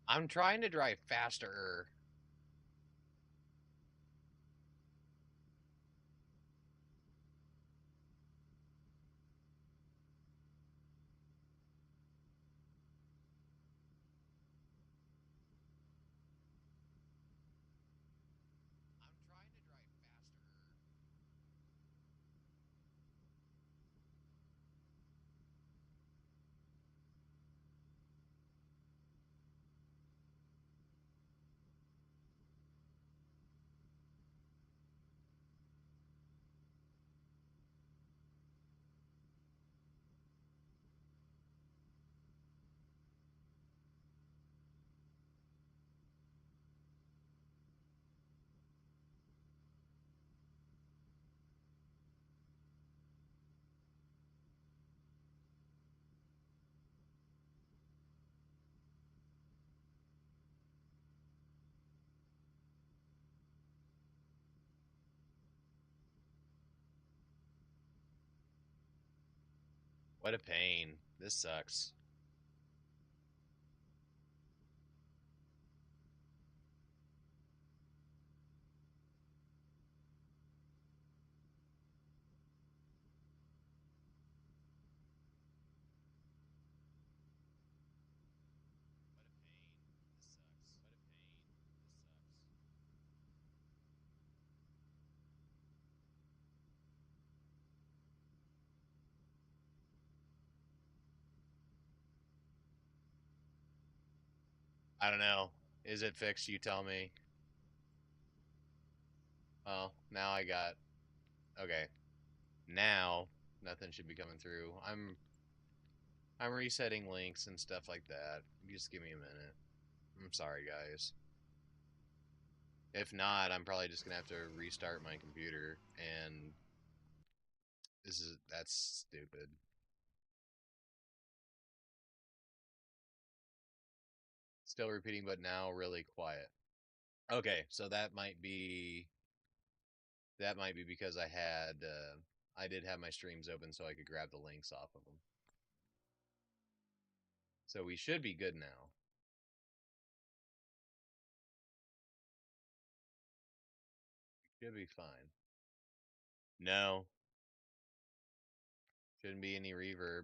I'm trying to drive faster. I'm trying to drive faster. What a pain. This sucks. What a pain. This sucks. What a pain. This sucks. I don't know. Is it fixed? You tell me. Well, now I got. Okay. Now nothing should be coming through. I'm resetting links and stuff like that. Just give me a minute. I'm sorry, guys. If not, I'm probably just gonna have to restart my computer, and that's stupid. Still repeating, but now really quiet. Okay, so that might be because I did have my streams open so I could grab the links off of them. So we should be good now. Should be fine. No, shouldn't be any reverb.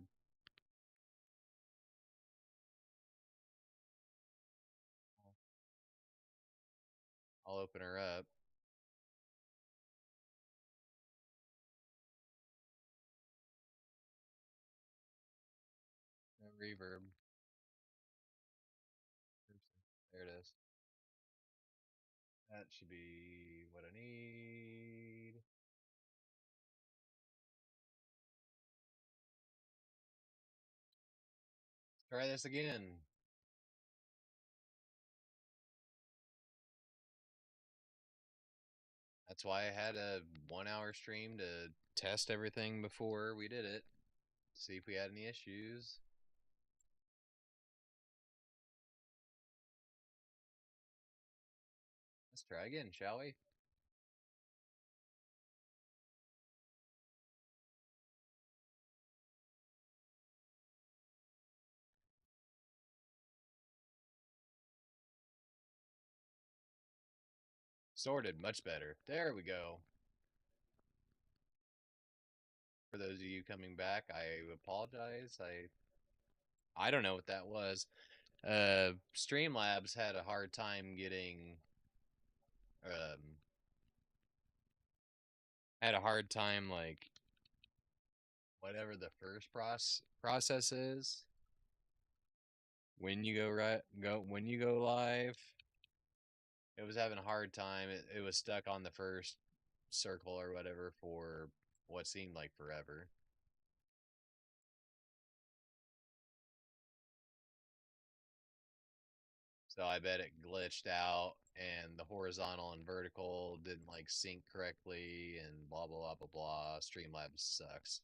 I'll open her up. No reverb. There it is. That should be what I need. Try this again. That's why I had a 1 hour stream to test everything before we did it. See if we had any issues. Let's try again, shall we? Sorted, much better. There we go. For those of you coming back, I apologize. I don't know what that was. Streamlabs had a hard time getting um had a hard time like whatever the first process is when you go live. It was having a hard time. It was stuck on the first circle or whatever for what seemed like forever. So I bet it glitched out and the horizontal and vertical didn't like sync correctly and blah blah blah blah blah. Streamlabs sucks.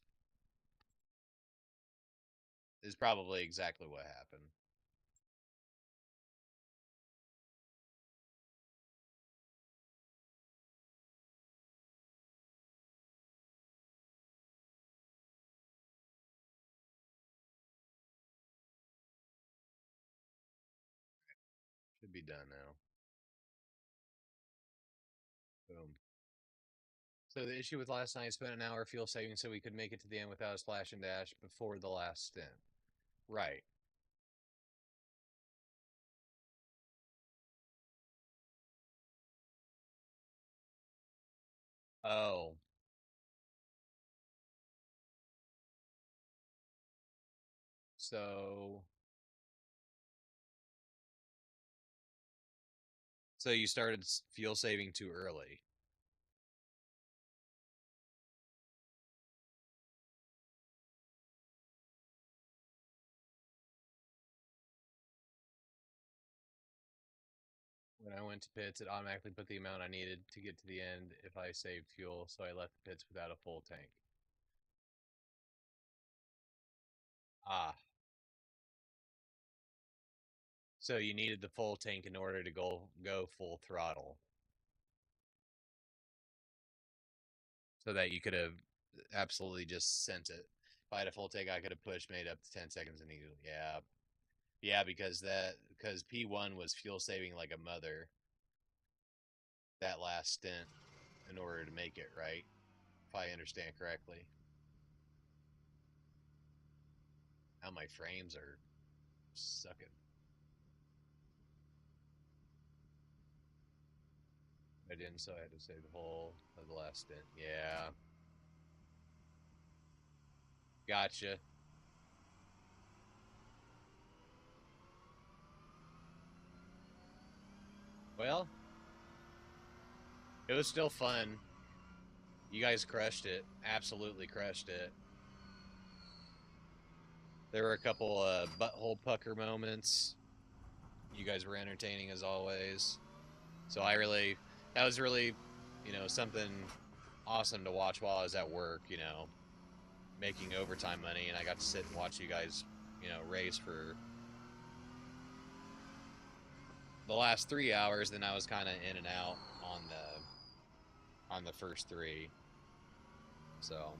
Is probably exactly what happened. Should be done now. Boom. So the issue with last night, spent an hour fuel saving so we could make it to the end without a splash and dash before the last stint. Right. Oh. So you started fuel saving too early. When I went to pits, it automatically put the amount I needed to get to the end if I saved fuel, so I left the pits without a full tank. Ah. So you needed the full tank in order to go full throttle. So that you could have absolutely just sent it. If I had a full tank, I could have pushed, made up to 10 seconds and easily. Yeah. Yeah, because P1 was fuel saving like a mother that last stint in order to make it, right? If I understand correctly. Now my frames are sucking. I didn't, so I had to save the whole of the last stint. Yeah. Gotcha. Well, it was still fun. You guys crushed it. Absolutely crushed it. There were a couple butthole pucker moments. You guys were entertaining as always. So that was really, something awesome to watch while I was at work, making overtime money, and I got to sit and watch you guys, race for the last 3 hours. Then I was kind of in and out on the first three. So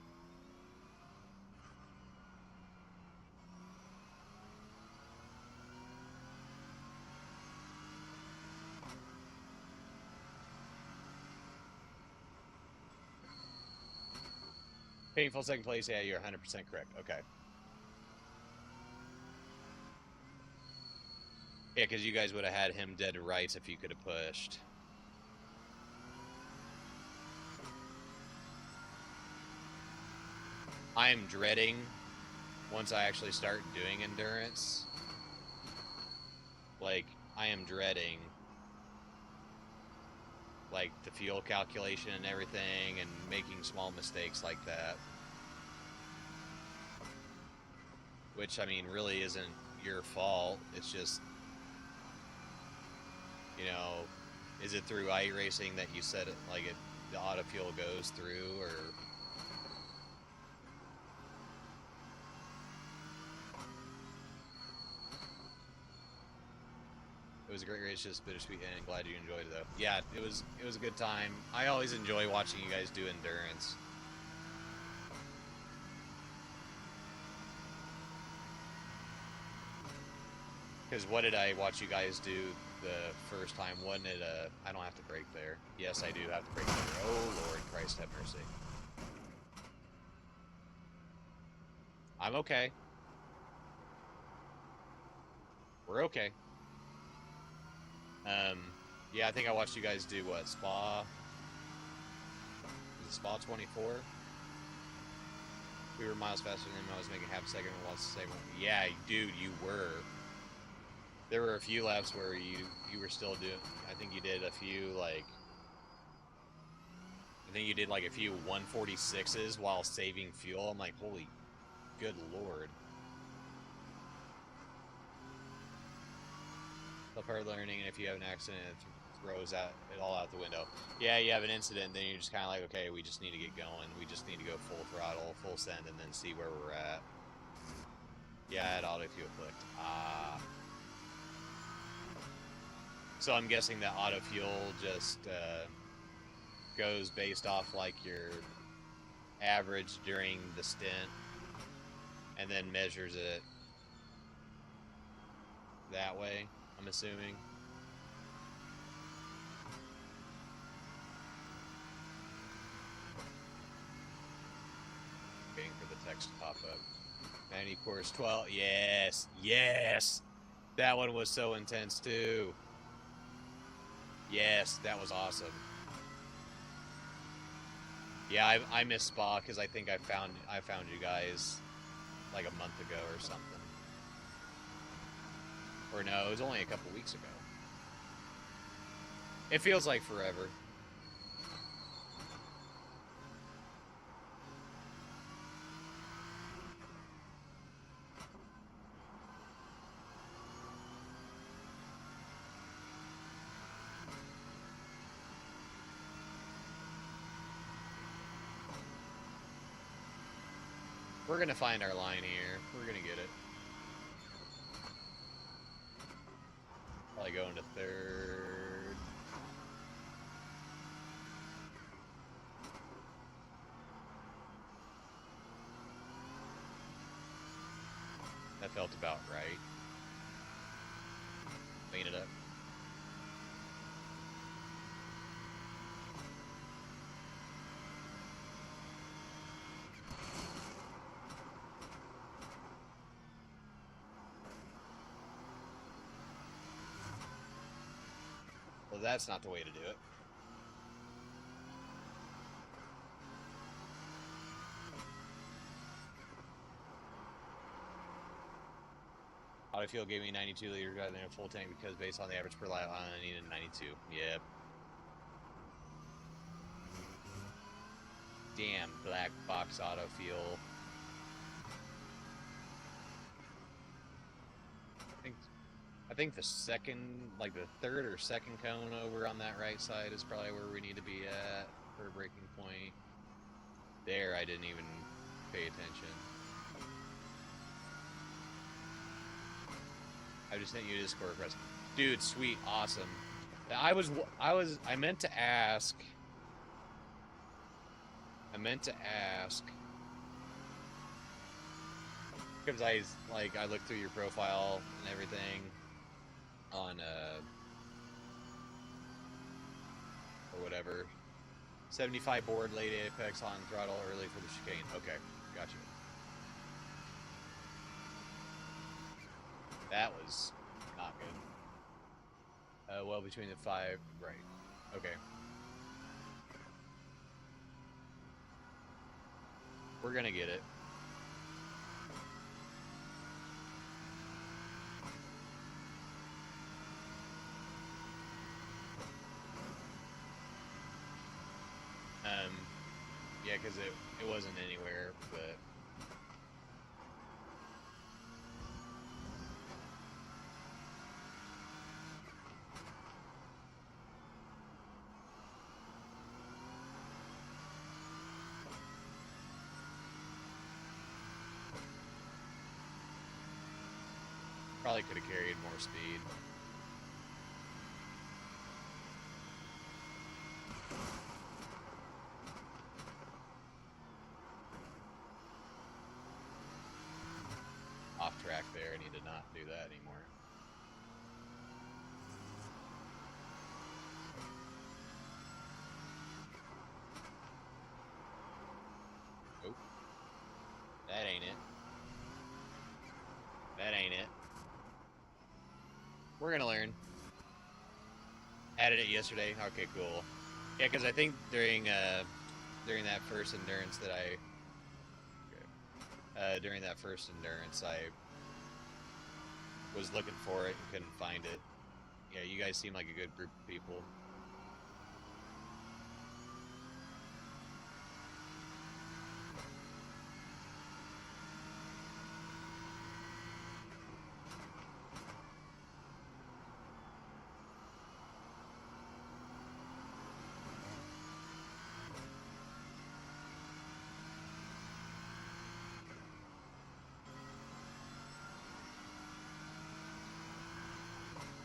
painful second place. Yeah, you're 100% correct. Okay. Yeah, because you guys would have had him dead to rights if you could have pushed. I am dreading once I actually start doing endurance. Like, I am dreading like the fuel calculation and everything and making small mistakes like that. Which, I mean, really isn't your fault. It's just, is it through iRacing that you said it, like the auto fuel goes through, or? It was a great race, just bittersweet, and glad you enjoyed it though. Yeah, it was a good time. I always enjoy watching you guys do endurance. Because what did I watch you guys do the first time? Wasn't it I don't have to brake there. Yes, I do have to brake there. Oh, Lord Christ, have mercy. I'm okay. We're okay. Yeah, I think I watched you guys do what, Spa? Is it Spa 24? We were miles faster than him. I was making half a second and lost the same one. Yeah, dude, you were. There were a few laps where you were still doing. I think you did a few like a few 146s while saving fuel. I'm like, holy, good lord. Self-hard learning, and if you have an accident, it throws it all out the window. Yeah, you have an incident, then you're just kind of like, okay, we just need to get going. We just need to go full throttle, full send, and then see where we're at. Yeah, it auto fuel clicked. So I'm guessing that auto fuel just goes based off like your average during the stint, and then measures it that way, I'm assuming. text pop up. 90 course 12. Yes. Yes. That one was so intense too. Yes, that was awesome. Yeah, I missed Spa because I think I found you guys like a month ago or something. Or no, it was only a couple weeks ago. It feels like forever. We're gonna find our line here. We're gonna get it. Probably going to third. That felt about right. Clean it up. Well, that's not the way to do it. Auto fuel gave me 92 liters rather than a full tank because based on the average per lap, I needed 92. Yep. Damn, black box auto fuel. I think the second, like the third or second cone over on that right side is probably where we need to be at for a braking point. There, I didn't even pay attention. I just sent you a Discord request. Dude, sweet, awesome. I meant to ask. Because I looked through your profile and everything on, or whatever. 75 board, late apex on throttle early for the chicane. Okay, gotcha. That was not good. Well, between the 5, right. Okay. We're gonna get it. Yeah, because it wasn't anywhere, but... Probably could have carried more speed. Off track there, and he did not do that anymore. Nope. That ain't it. That ain't it. We're gonna learn. Added it yesterday. Okay, cool. Yeah, because I think during that first endurance that I was looking for it and couldn't find it. Yeah, you guys seem like a good group of people.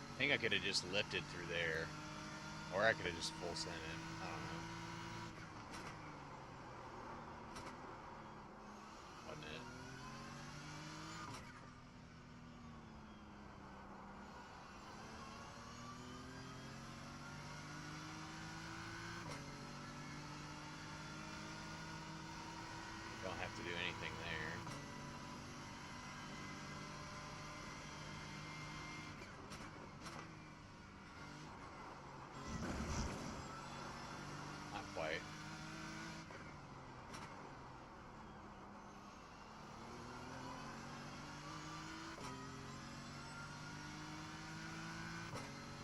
I think I could have just lifted through there. Or I could have just full sent it. I don't know. Wasn't it? Don't have have to do anything there. Not quite.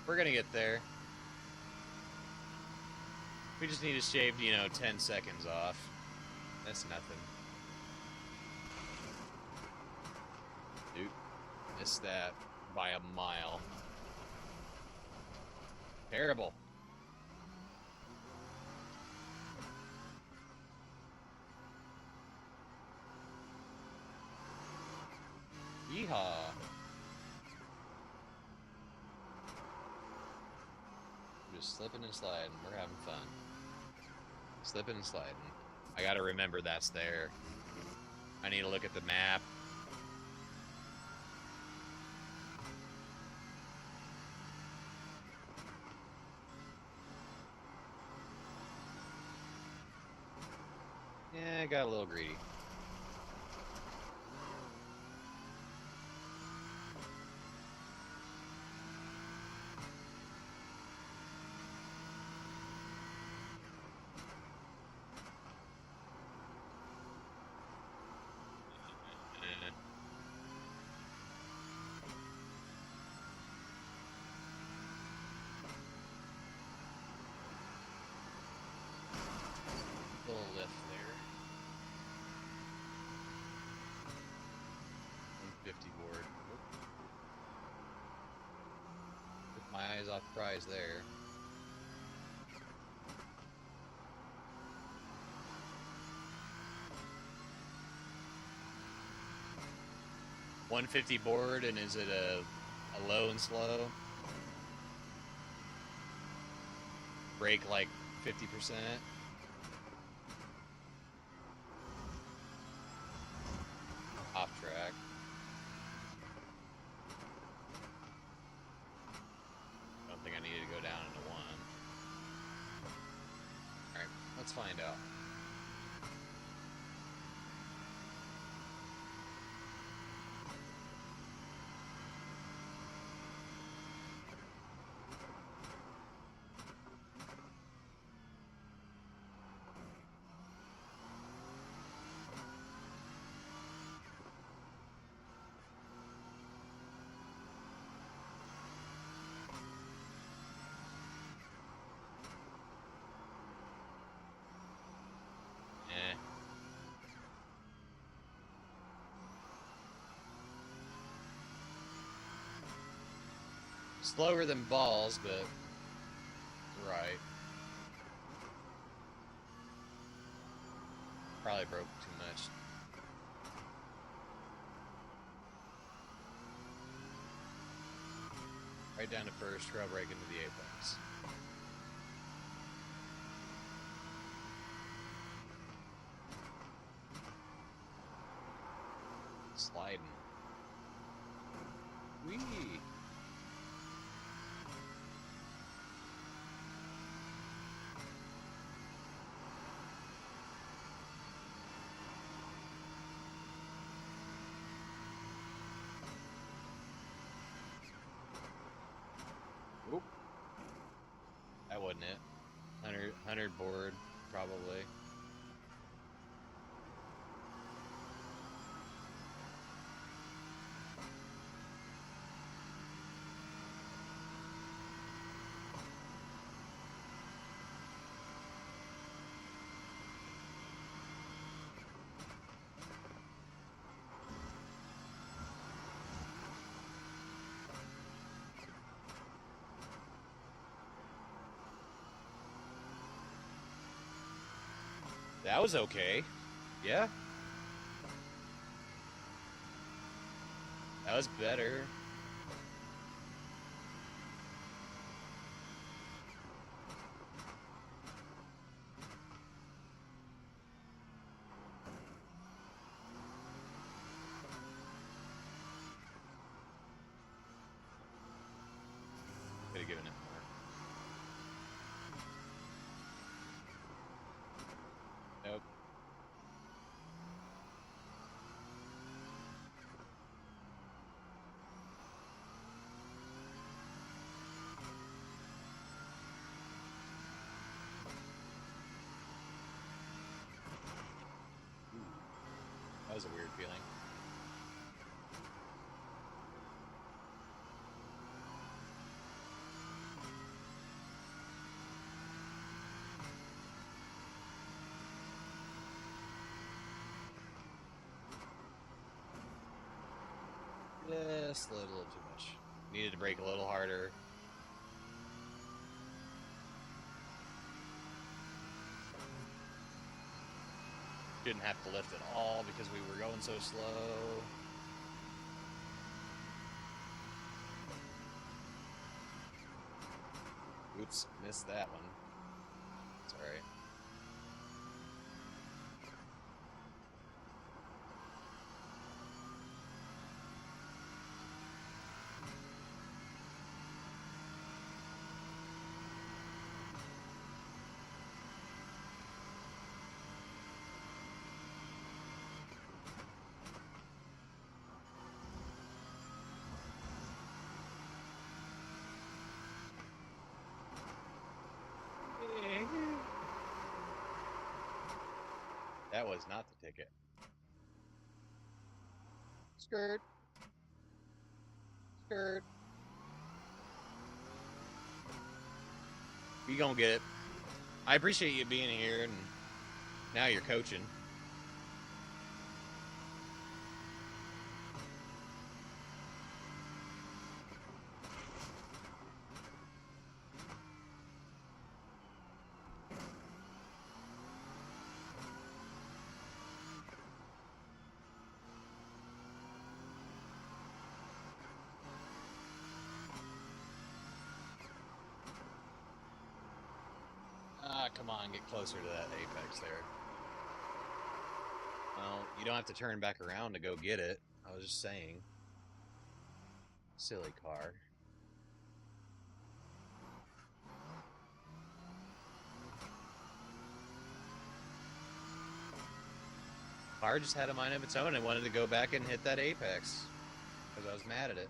We're gonna get there. We just need to shave, you know, 10 seconds off. That's nothing. Dude, missed that by a mile. Terrible. Yeehaw. We're just slipping and sliding. We're having fun. Slipping and sliding. I gotta remember that's there. I need to look at the map. Yeah, I got a little greedy. Little lift there. 150 board. Took my eyes off the prize there. $150 board, and is it a low and slow? Brake like 50%. Off track. Don't think I needed to go down into one. Alright, let's find out. Slower than balls, but right. Probably broke too much. Right down to first, trail break into the apex. Sliding. Whee! Oop. That wasn't it. 100 board, probably. That was okay. Yeah. That was better. Could have given it more. Nope. That was a weird feeling. Just a little too much. Needed to brake a little harder. Didn't have to lift at all because we were going so slow. Oops, missed that one. It's alright. That was not the ticket. Skirt. Skirt. You gonna get it. I appreciate you being here, and now you're coaching. Come on, get closer to that apex there. Well, you don't have to turn back around to go get it. I was just saying. Silly car. Car just had a mind of its own and wanted to go back and hit that apex because I was mad at it.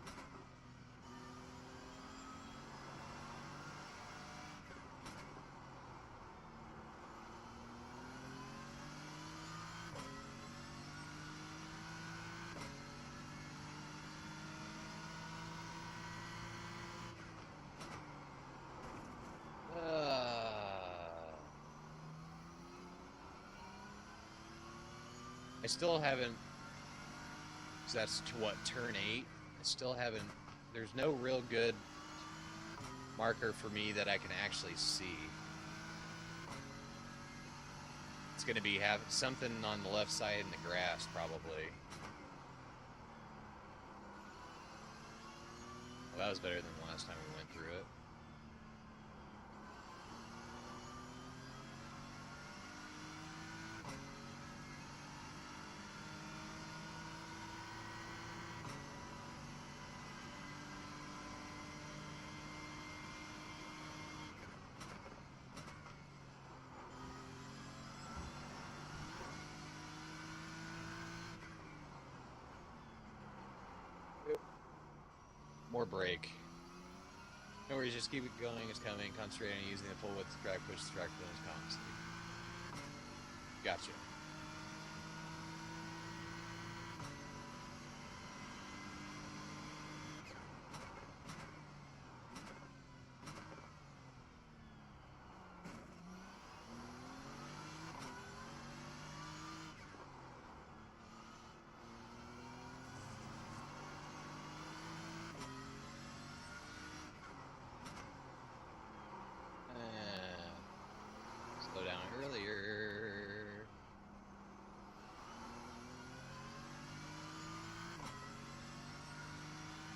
I still haven't, because that's to what, turn 8? I still haven't, there's no real good marker for me that I can actually see. It's going to be something on the left side in the grass, probably. Well, that was better than the last time we went through it. More brake. No worries, just keep it going, it's coming. Concentrate on using the full width to track, push the track finish constantly. Gotcha. Slow down earlier.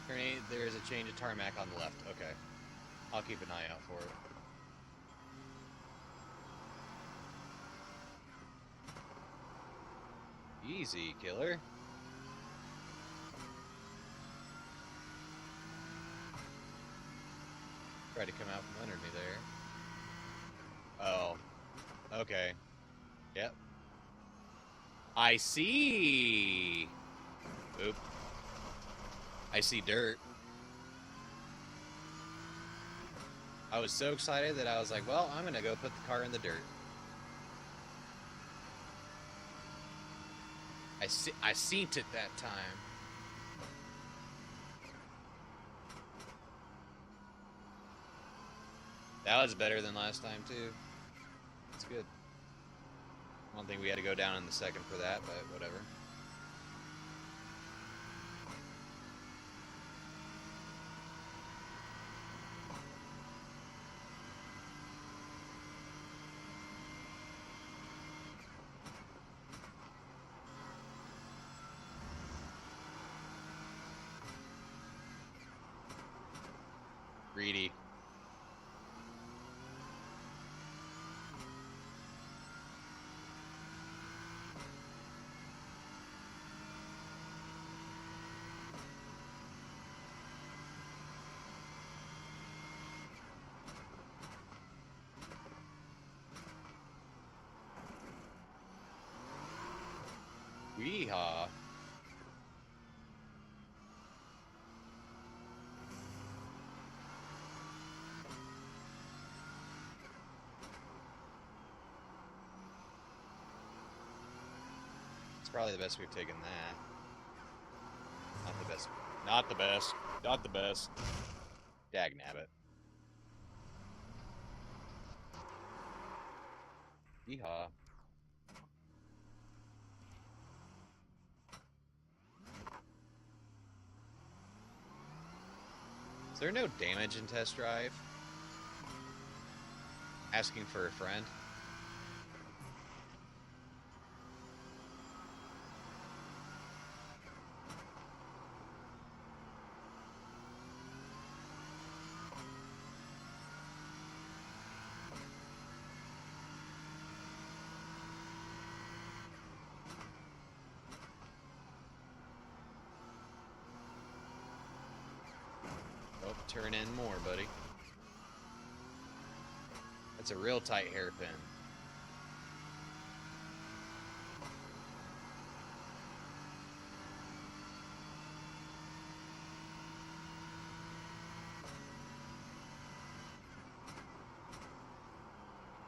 Turn 8, there's a change of tarmac on the left. Okay. I'll keep an eye out for it. Easy, killer. Tried to come out from under me there. Oh. Okay. Yep. I see. Oop. I see dirt. I was so excited that I was like, well, I'm going to go put the car in the dirt. I seen it that time. That was better than last time too. It's good. I don't think we had to go down in the second for that, but whatever. Greedy. Weehaw. It's probably the best we've taken that. Not the best. Not the best. Not the best. Dagnabbit. Yeehaw. Is there no damage in test drive? Asking for a friend? Oh, turn in more, buddy. That's a real tight hairpin.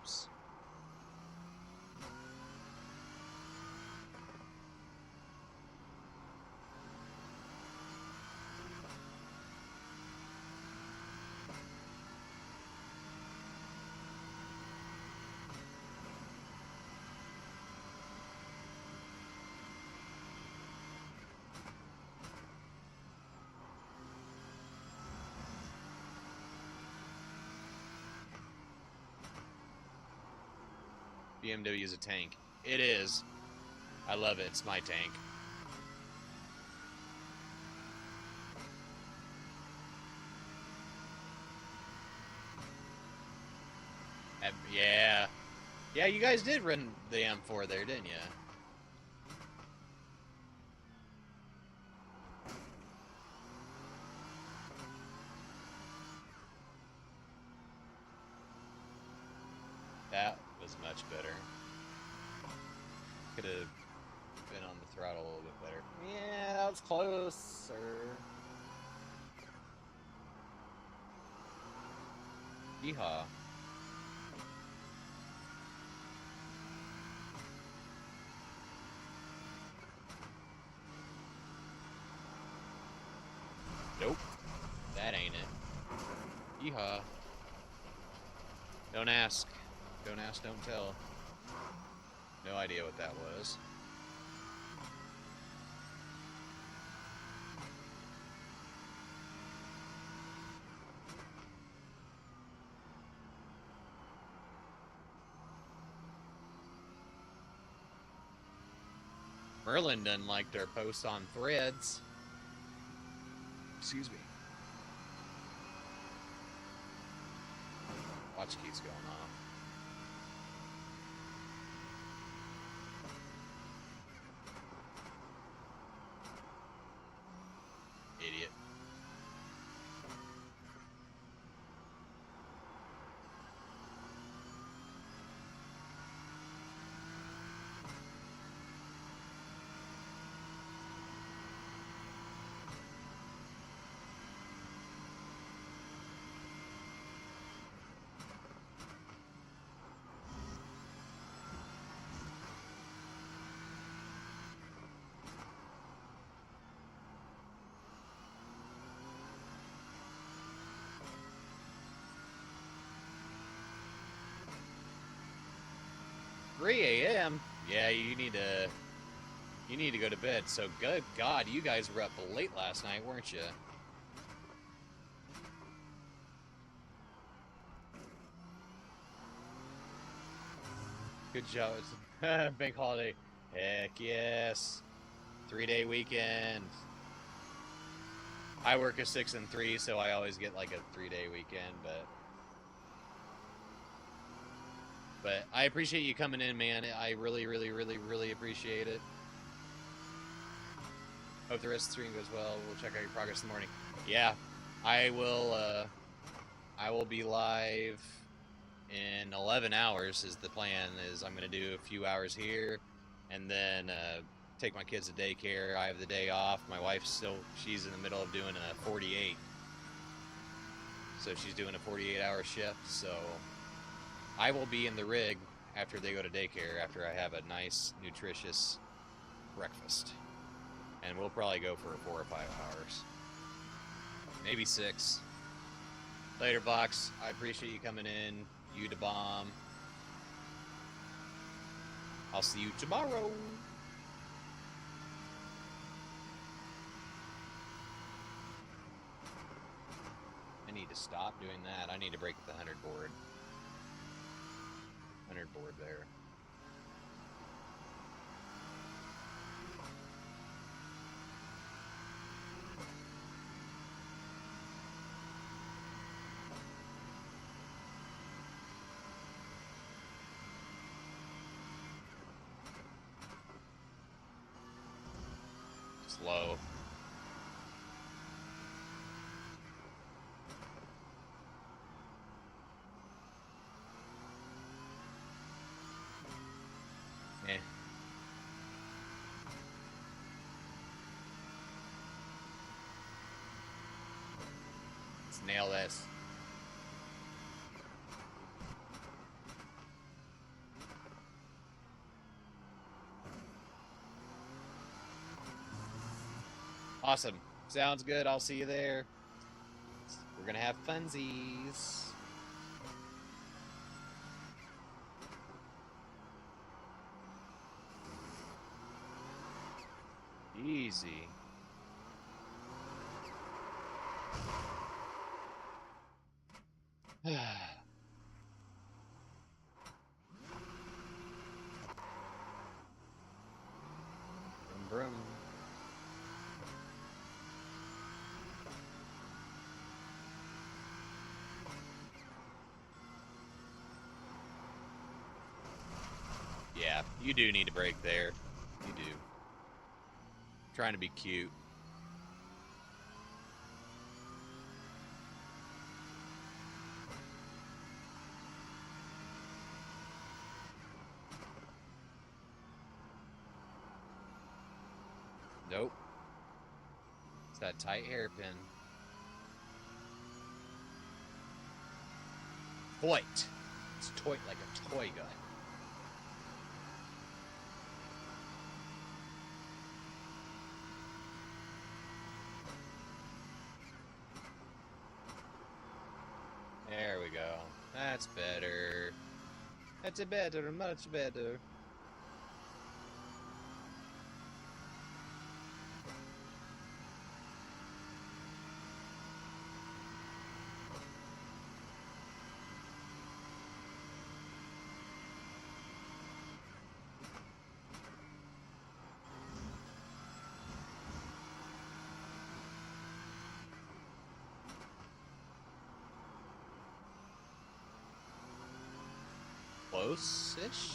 Oops. BMW is a tank. It is. I love it. It's my tank. Yeah. Yeah, you guys did run the M4 there, didn't you? That was much better. Could have been on the throttle a little bit better. Yeah, that was closer. Yeehaw. Nope. That ain't it. Yeehaw. Don't ask. Don't ask, don't tell. No idea what that was. Merlin doesn't like their posts on threads. Excuse me. Watch keeps going off. Idiot. 3 a.m. Yeah, you need to go to bed. So good God, you guys were up late last night, weren't you? Good job. Bank holiday. Heck yes. 3-day weekend. I work a 6 and 3, so I always get like a 3-day weekend, but I appreciate you coming in, man. I really, really, really, really appreciate it. Hope the rest of the stream goes well. We'll check out your progress in the morning. Yeah, I will be live in 11 hours is the plan. Is I'm going to do a few hours here and then take my kids to daycare. I have the day off. My wife's she's in the middle of doing a 48. So she's doing a 48-hour shift. So I will be in the rig after they go to daycare, after I have a nice, nutritious breakfast. And we'll probably go for 4 or 5 hours. Maybe 6. Later, Box. I appreciate you coming in. You to bomb. I'll see you tomorrow. I need to stop doing that. I need to break the 100 board. 100 board there. Slow. Eh. Let's nail this. Awesome. Sounds good. I'll see you there. We're going to have funsies. Easy. Brum, brum. Yeah, you do need a break there. You do. Trying to be cute. Nope. It's that tight hairpin. Toit. It's toit like a toy gun. There we go. That's better. That's better, much better. Close-ish?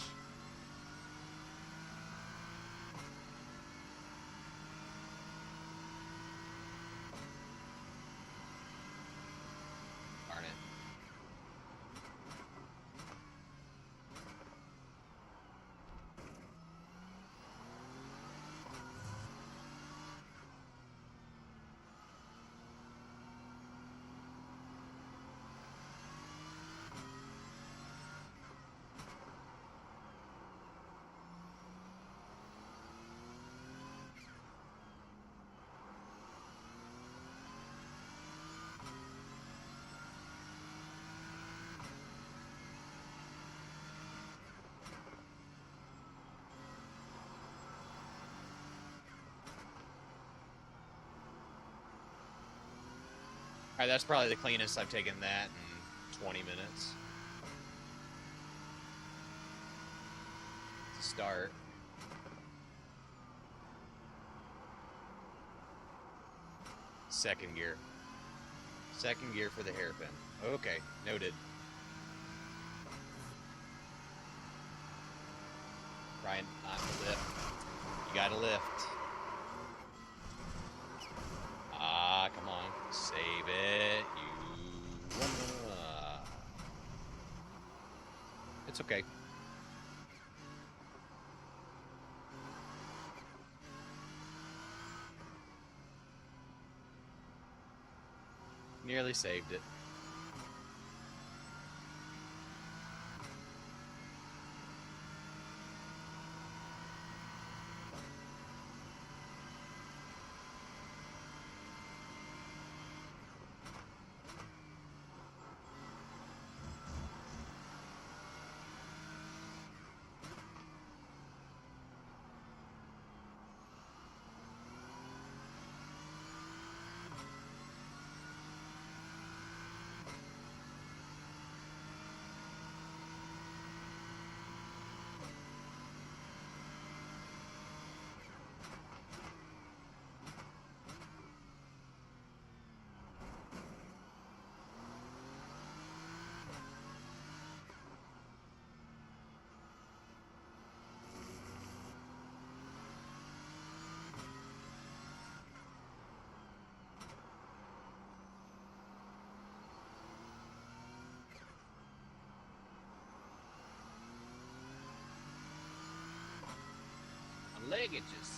Darn it. Alright, that's probably the cleanest I've taken that in 20 minutes. To start. Second gear. Second gear for the hairpin. Okay, noted. Trying not to lift. You gotta lift. Ah, come on. Save it. You wanna... It's okay. Nearly saved it. Leggages.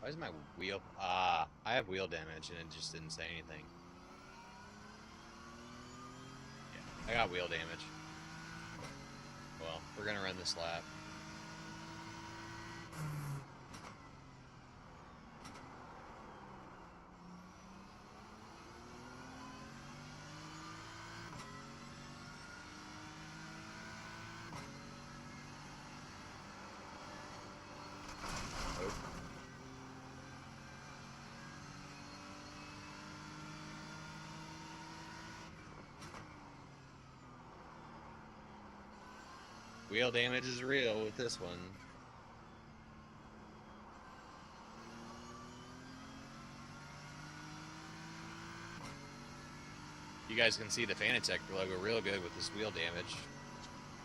Why is my wheel? Ah, I have wheel damage and it just didn't say anything. Yeah, I got wheel damage. Well, we're gonna run this lap. Wheel damage is real with this one. You guys can see the FANATEC logo real good with this wheel damage.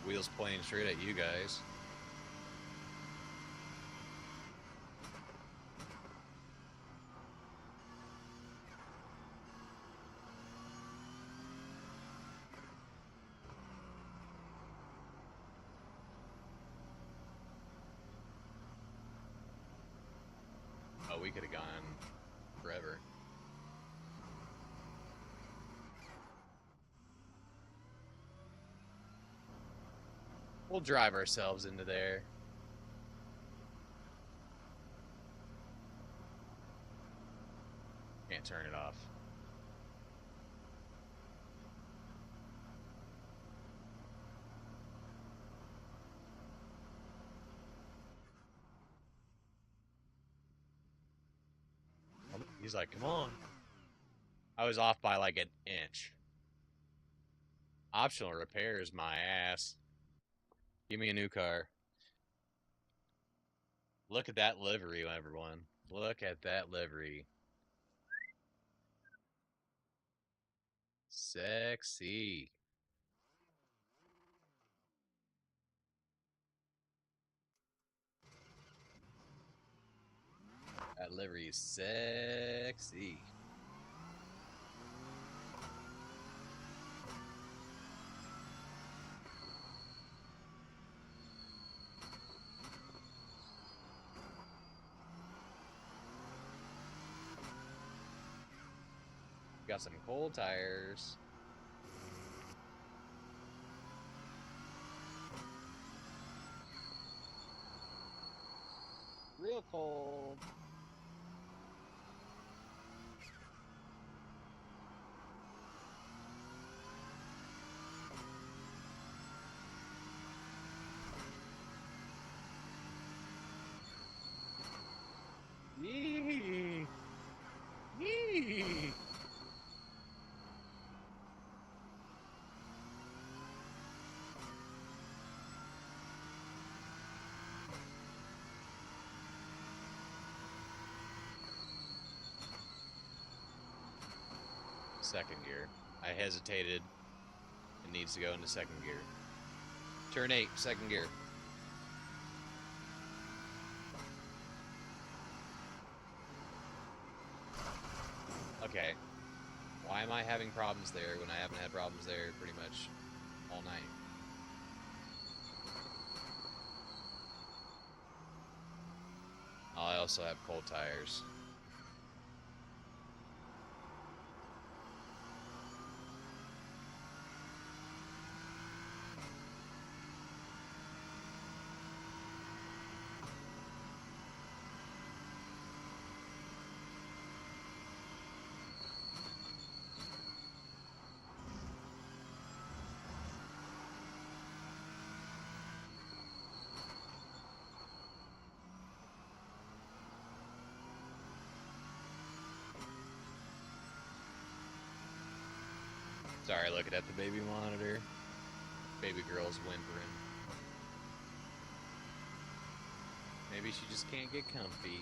Wheels pointing straight at you guys. Oh, we could have gone forever. We'll drive ourselves into there. Can't turn it off. He's like, come on. I was off by like an inch. Optional repairs, my ass. Give me a new car. Look at that livery, everyone. Look at that livery. Sexy. That livery is sexy. Got some cold tires. Real cold. Yee! Yee! Second gear. I hesitated. It needs to go into second gear. Turn 8, second gear. Okay. Why am I having problems there when I haven't had problems there pretty much all night? I also have cold tires. Sorry, looking at the baby monitor. Baby girl's whimpering. Maybe she just can't get comfy.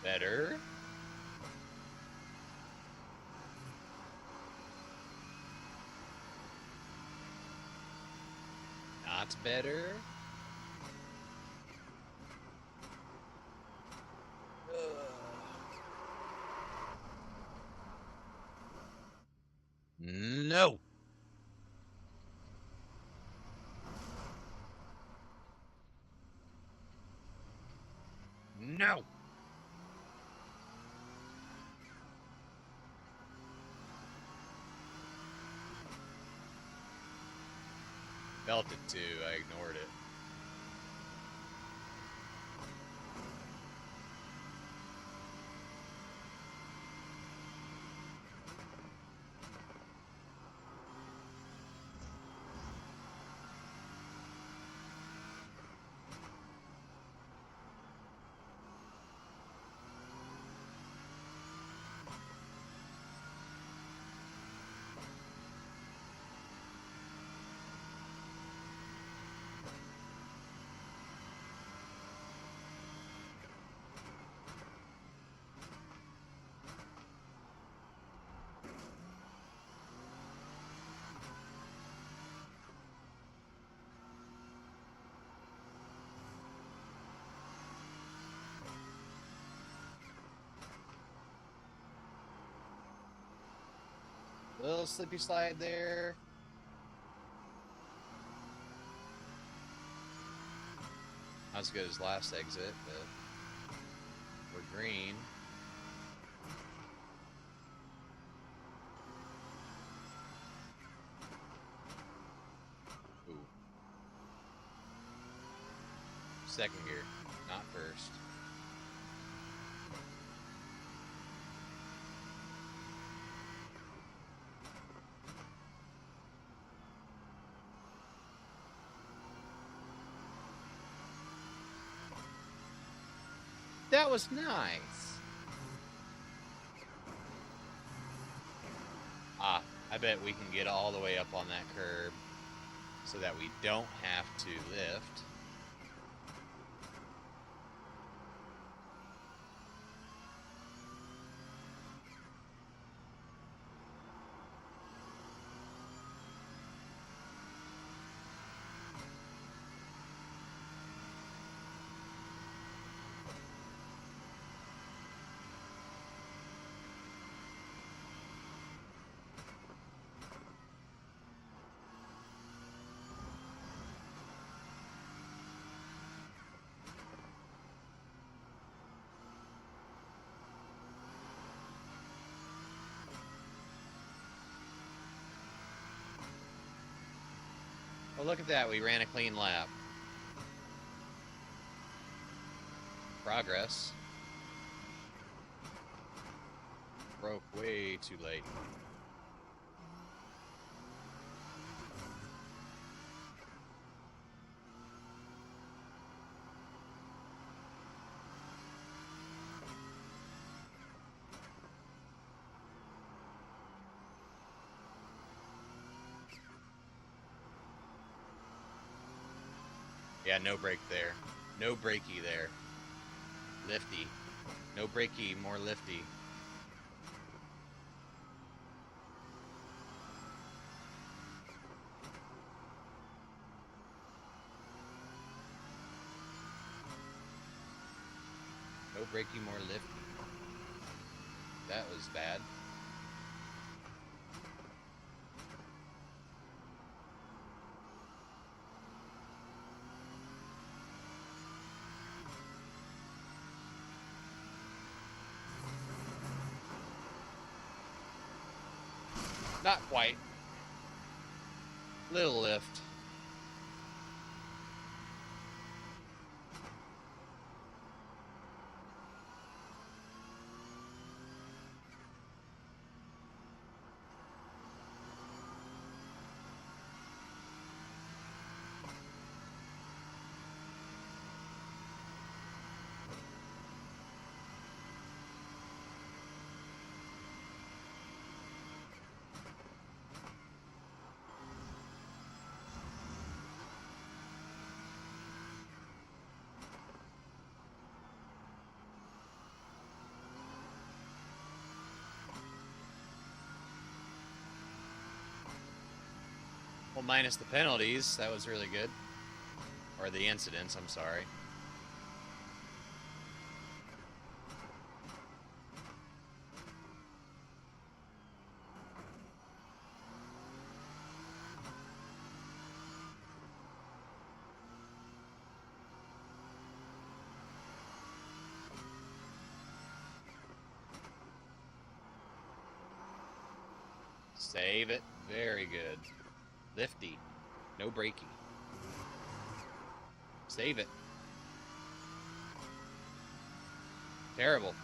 Better. Not better. No. No. Felt it too, I ignored it. Little slippy slide there. Not as good as last exit, but we're green. Ooh. Second gear, not first. That was nice. Ah, I bet we can get all the way up on that curb so that we don't have to lift. Oh, look at that. We ran a clean lap. Progress. Broke way too late. Yeah, no brake there. No brakey there. Lifty. No brakey, more lifty. No brakey, more lifty. That was bad. Not quite. Little lift. Well, minus the penalties, that was really good. Or the incidents, I'm sorry. Save it. Very good. Lifty. No brakey. Save it. Terrible.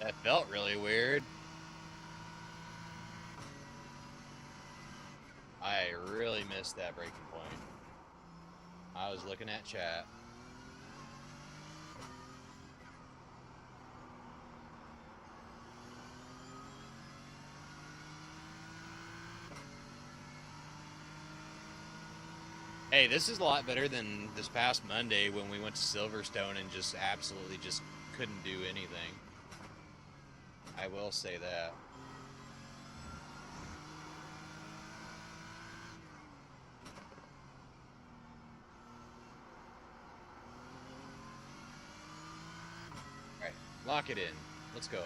That felt really weird. I really missed that breaking point. I was looking at chat. Hey, this is a lot better than this past Monday when we went to Silverstone and just absolutely just couldn't do anything. I will say that. Alright, lock it in. Let's go.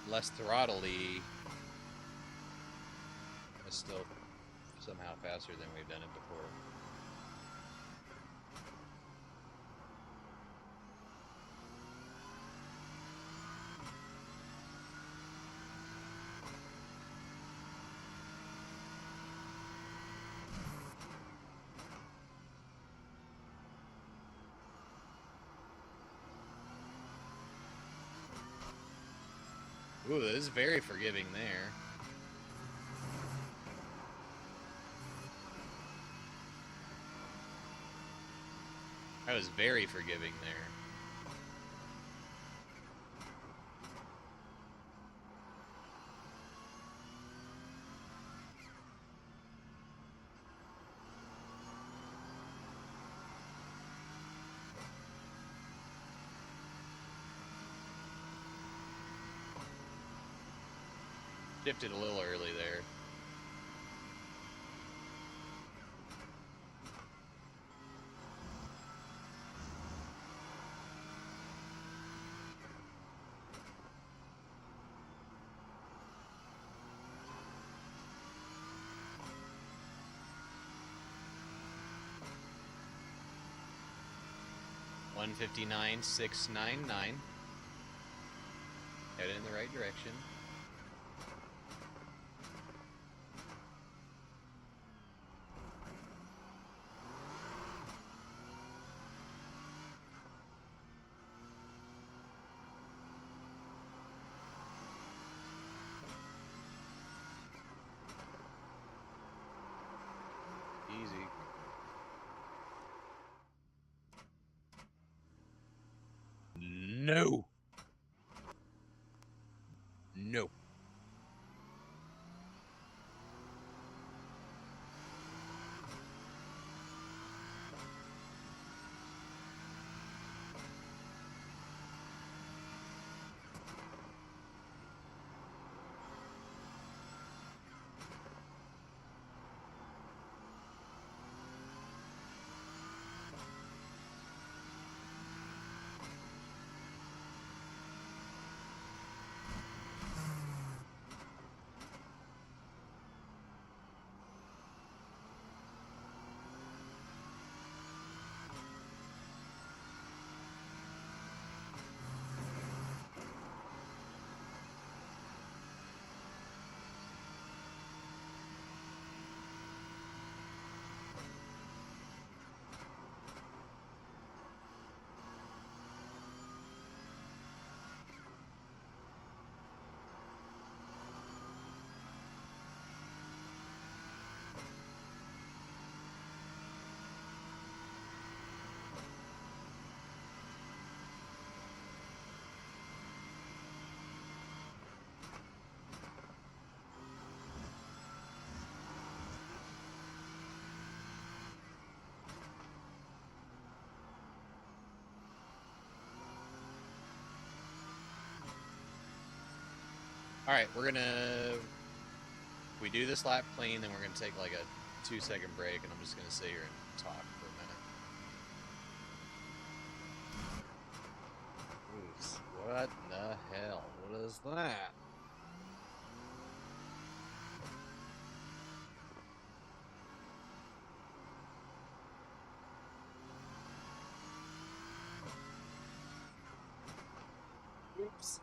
Less throttly, but still somehow faster than we've done it before. Ooh, this is very forgiving there. That was very forgiving there. Shifted a little early there. $159,699. Headed in the right direction. Easy. No. No. All right, we're gonna, we do this lap clean, then we're gonna take like a 2-second break, and I'm just gonna sit here and talk for a minute. Oops, what the hell? What is that? Oops.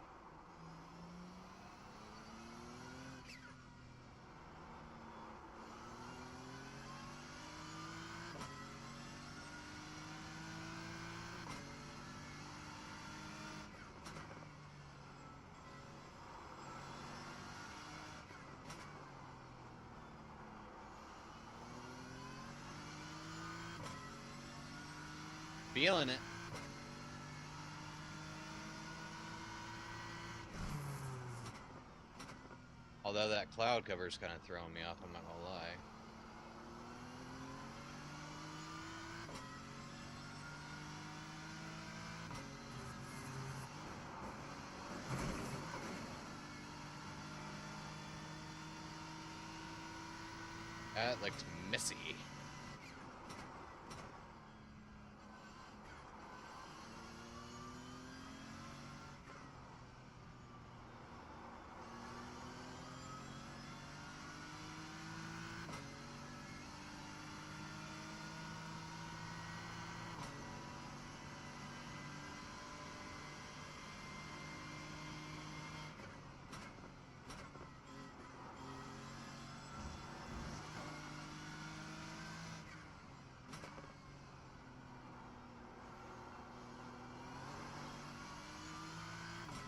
Feeling it. Although that cloud cover is kind of throwing me off, I'm not gonna lie. That looked messy.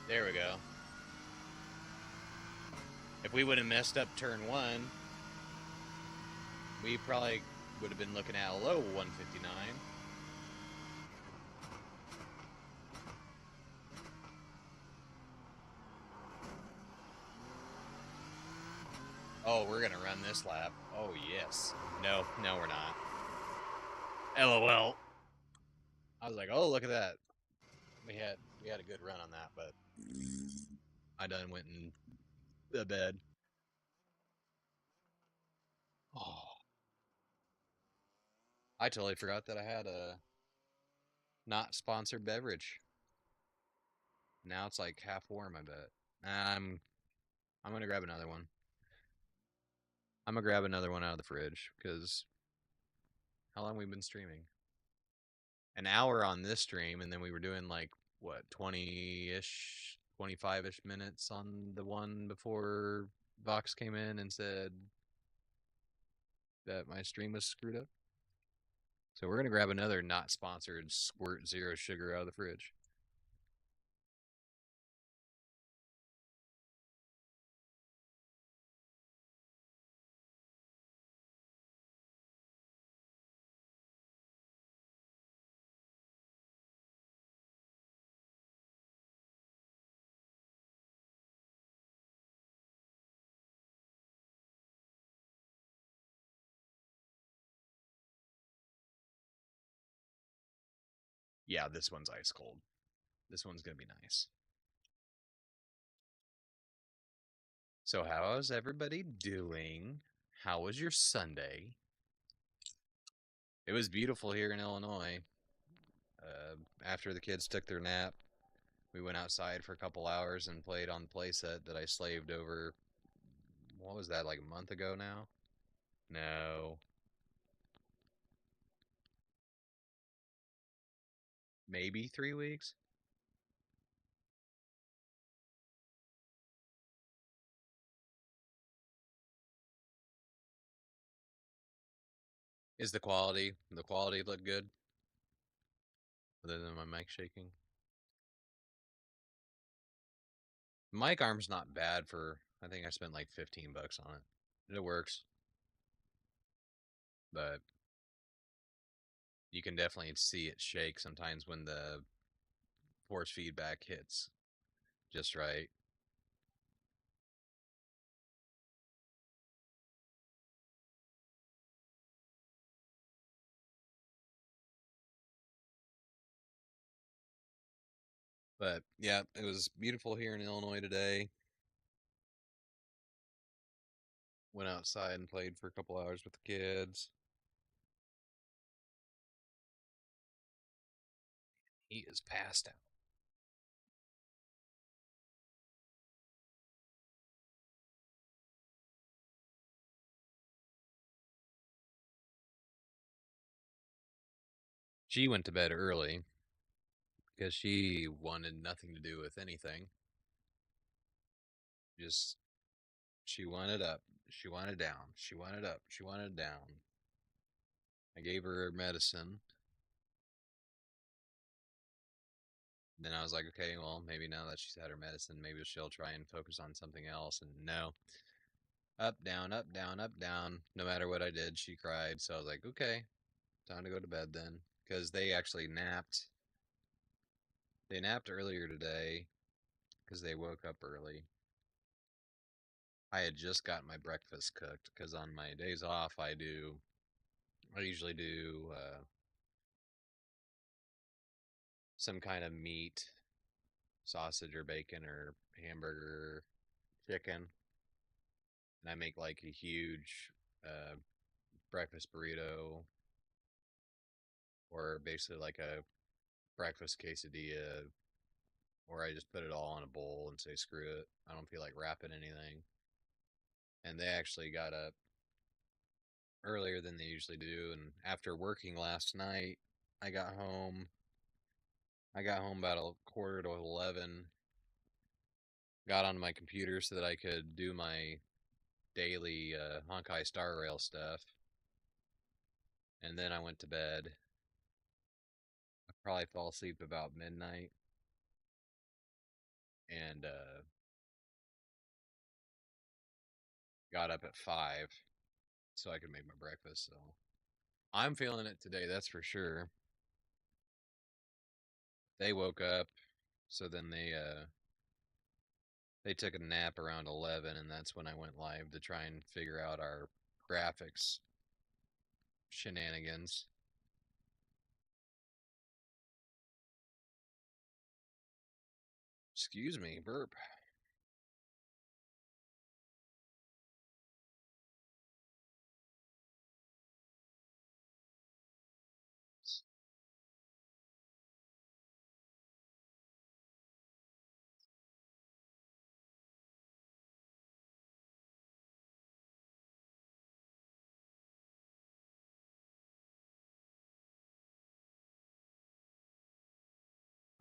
There we go. If we would have messed up turn one, we probably would have been looking at a low 159. Oh, we're gonna run this lap. Oh yes. No, we're not. LOL. I was like, oh look at that. We had a good run on that, but I done went in the bed. Oh, I totally forgot that I had a not sponsored beverage. Now it's like half warm, I bet. I'm gonna grab another one. I'm gonna grab another one out of the fridge because how long we been streaming? An hour on this stream, and then we were doing like what 20-ish, 25-ish minutes on the one before Vox came in and said that my stream was screwed up. So we're gonna grab another not sponsored Squirt Zero Sugar out of the fridge. Yeah, this one's ice cold. This one's gonna be nice. So how's everybody doing? How was your Sunday? It was beautiful here in Illinois. After the kids took their nap, we went outside for a couple hours and played on the playset that I slaved over. What was that, like a month ago now? No, maybe 3 weeks. Is the quality look good? Other than my mic shaking. Mic arm's not bad for. I think I spent like $15 on it. It works, but you can definitely see it shake sometimes when the force feedback hits just right. But yeah, it was beautiful here in Illinois today. Went outside and played for a couple hours with the kids. He is passed out. She went to bed early because she wanted nothing to do with anything. Just she wanted up, she wanted down, she wanted up, she wanted down. I gave her medicine. Then I was like, okay, well, maybe now that she's had her medicine, maybe she'll try and focus on something else. And no, up, down, up, down, up, down. No matter what I did, she cried. So I was like, okay, time to go to bed then. Because they actually napped. They napped earlier today because they woke up early. I had just got my breakfast cooked because on my days off, I usually do some kind of meat, sausage or bacon or hamburger, chicken. And I make like a huge breakfast burrito or basically like a breakfast quesadilla, or I just put it all in a bowl and say, screw it. I don't feel like wrapping anything. And they actually got up earlier than they usually do. And after working last night, I got home. I got home about a quarter to 11. Got on my computer so that I could do my daily Honkai Star Rail stuff. And then I went to bed. I probably fell asleep about midnight. And got up at 5 so I could make my breakfast. So I'm feeling it today, that's for sure. They woke up, so then they took a nap around 11, and that's when I went live to try and figure out our graphics shenanigans. Excuse me, burp.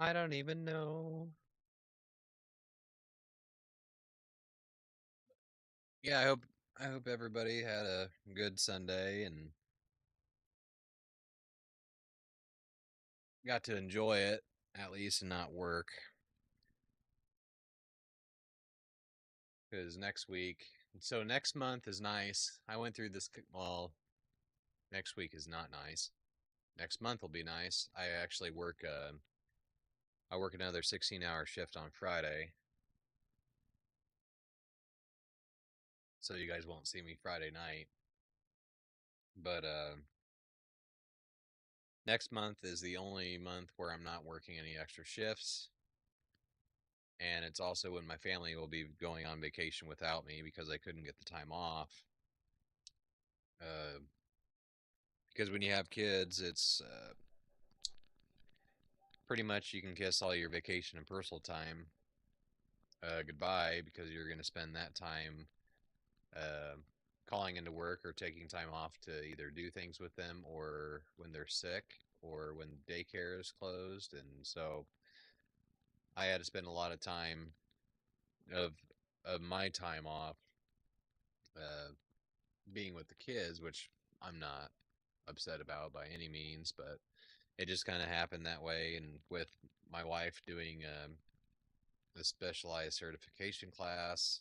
I don't even know. Yeah, I hope everybody had a good Sunday and got to enjoy it at least and not work. Because next week, so next month is nice. I went through this. Well, next week is not nice. Next month will be nice. I actually work. I work another 16-hour shift on Friday, so you guys won't see me Friday night. But next month is the only month where I'm not working any extra shifts. And it's also when my family will be going on vacation without me because I couldn't get the time off. Uh, because when you have kids, it's pretty much you can kiss all your vacation and personal time goodbye because you're going to spend that time uh, calling into work or taking time off to either do things with them or when they're sick or when daycare is closed. And so I had to spend a lot of time of my time off uh, being with the kids, which I'm not upset about by any means, but it just kind of happened that way. And with my wife doing a specialized certification class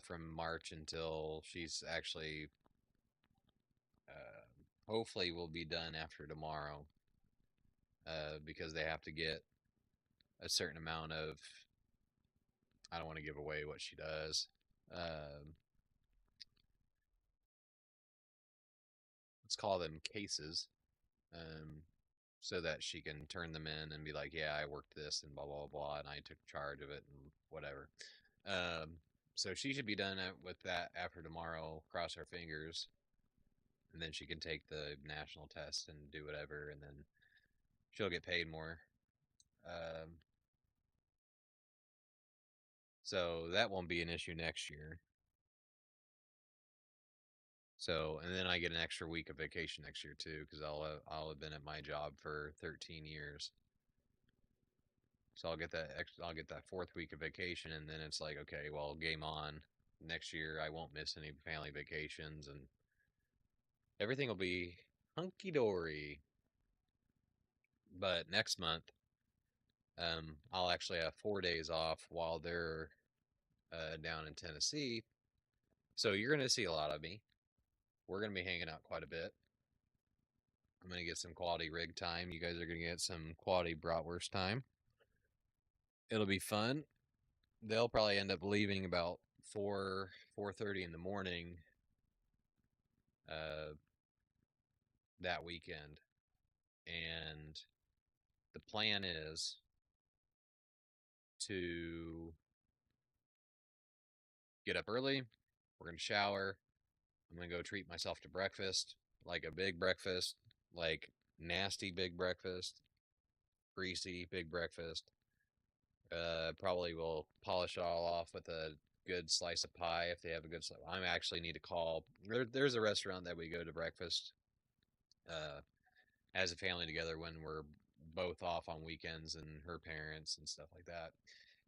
from March until she's actually hopefully will be done after tomorrow because they have to get a certain amount of. I don't want to give away what she does. Um, let's call them cases, um, so that she can turn them in and be like, "Yeah, I worked this and blah blah blah, and I took charge of it and whatever." Um, so she should be done with that after tomorrow. Cross our fingers, and then she can take the national test and do whatever, and then she'll get paid more. Um, so that won't be an issue next year. So, and then I get an extra week of vacation next year too, because I'll have been at my job for 13 years. So I'll get that fourth week of vacation, and then it's like, okay, well, game on. Next year I won't miss any family vacations, and everything will be hunky dory. But next month, I'll actually have 4 days off while they're down in Tennessee. So you're gonna see a lot of me. We're gonna be hanging out quite a bit. I'm gonna get some quality rig time. You guys are gonna get some quality bratwurst time. It'll be fun. They'll probably end up leaving about 4:30 in the morning uh, that weekend, and the plan is to get up early. We're gonna shower. I'm gonna go treat myself to breakfast, like a big breakfast, like nasty big breakfast, greasy big breakfast. Probably will polish it all off with a good slice of pie if they have a good slice. I actually need to call. There's a restaurant that we go to breakfast uh, as a family together when we're both off on weekends and her parents and stuff like that.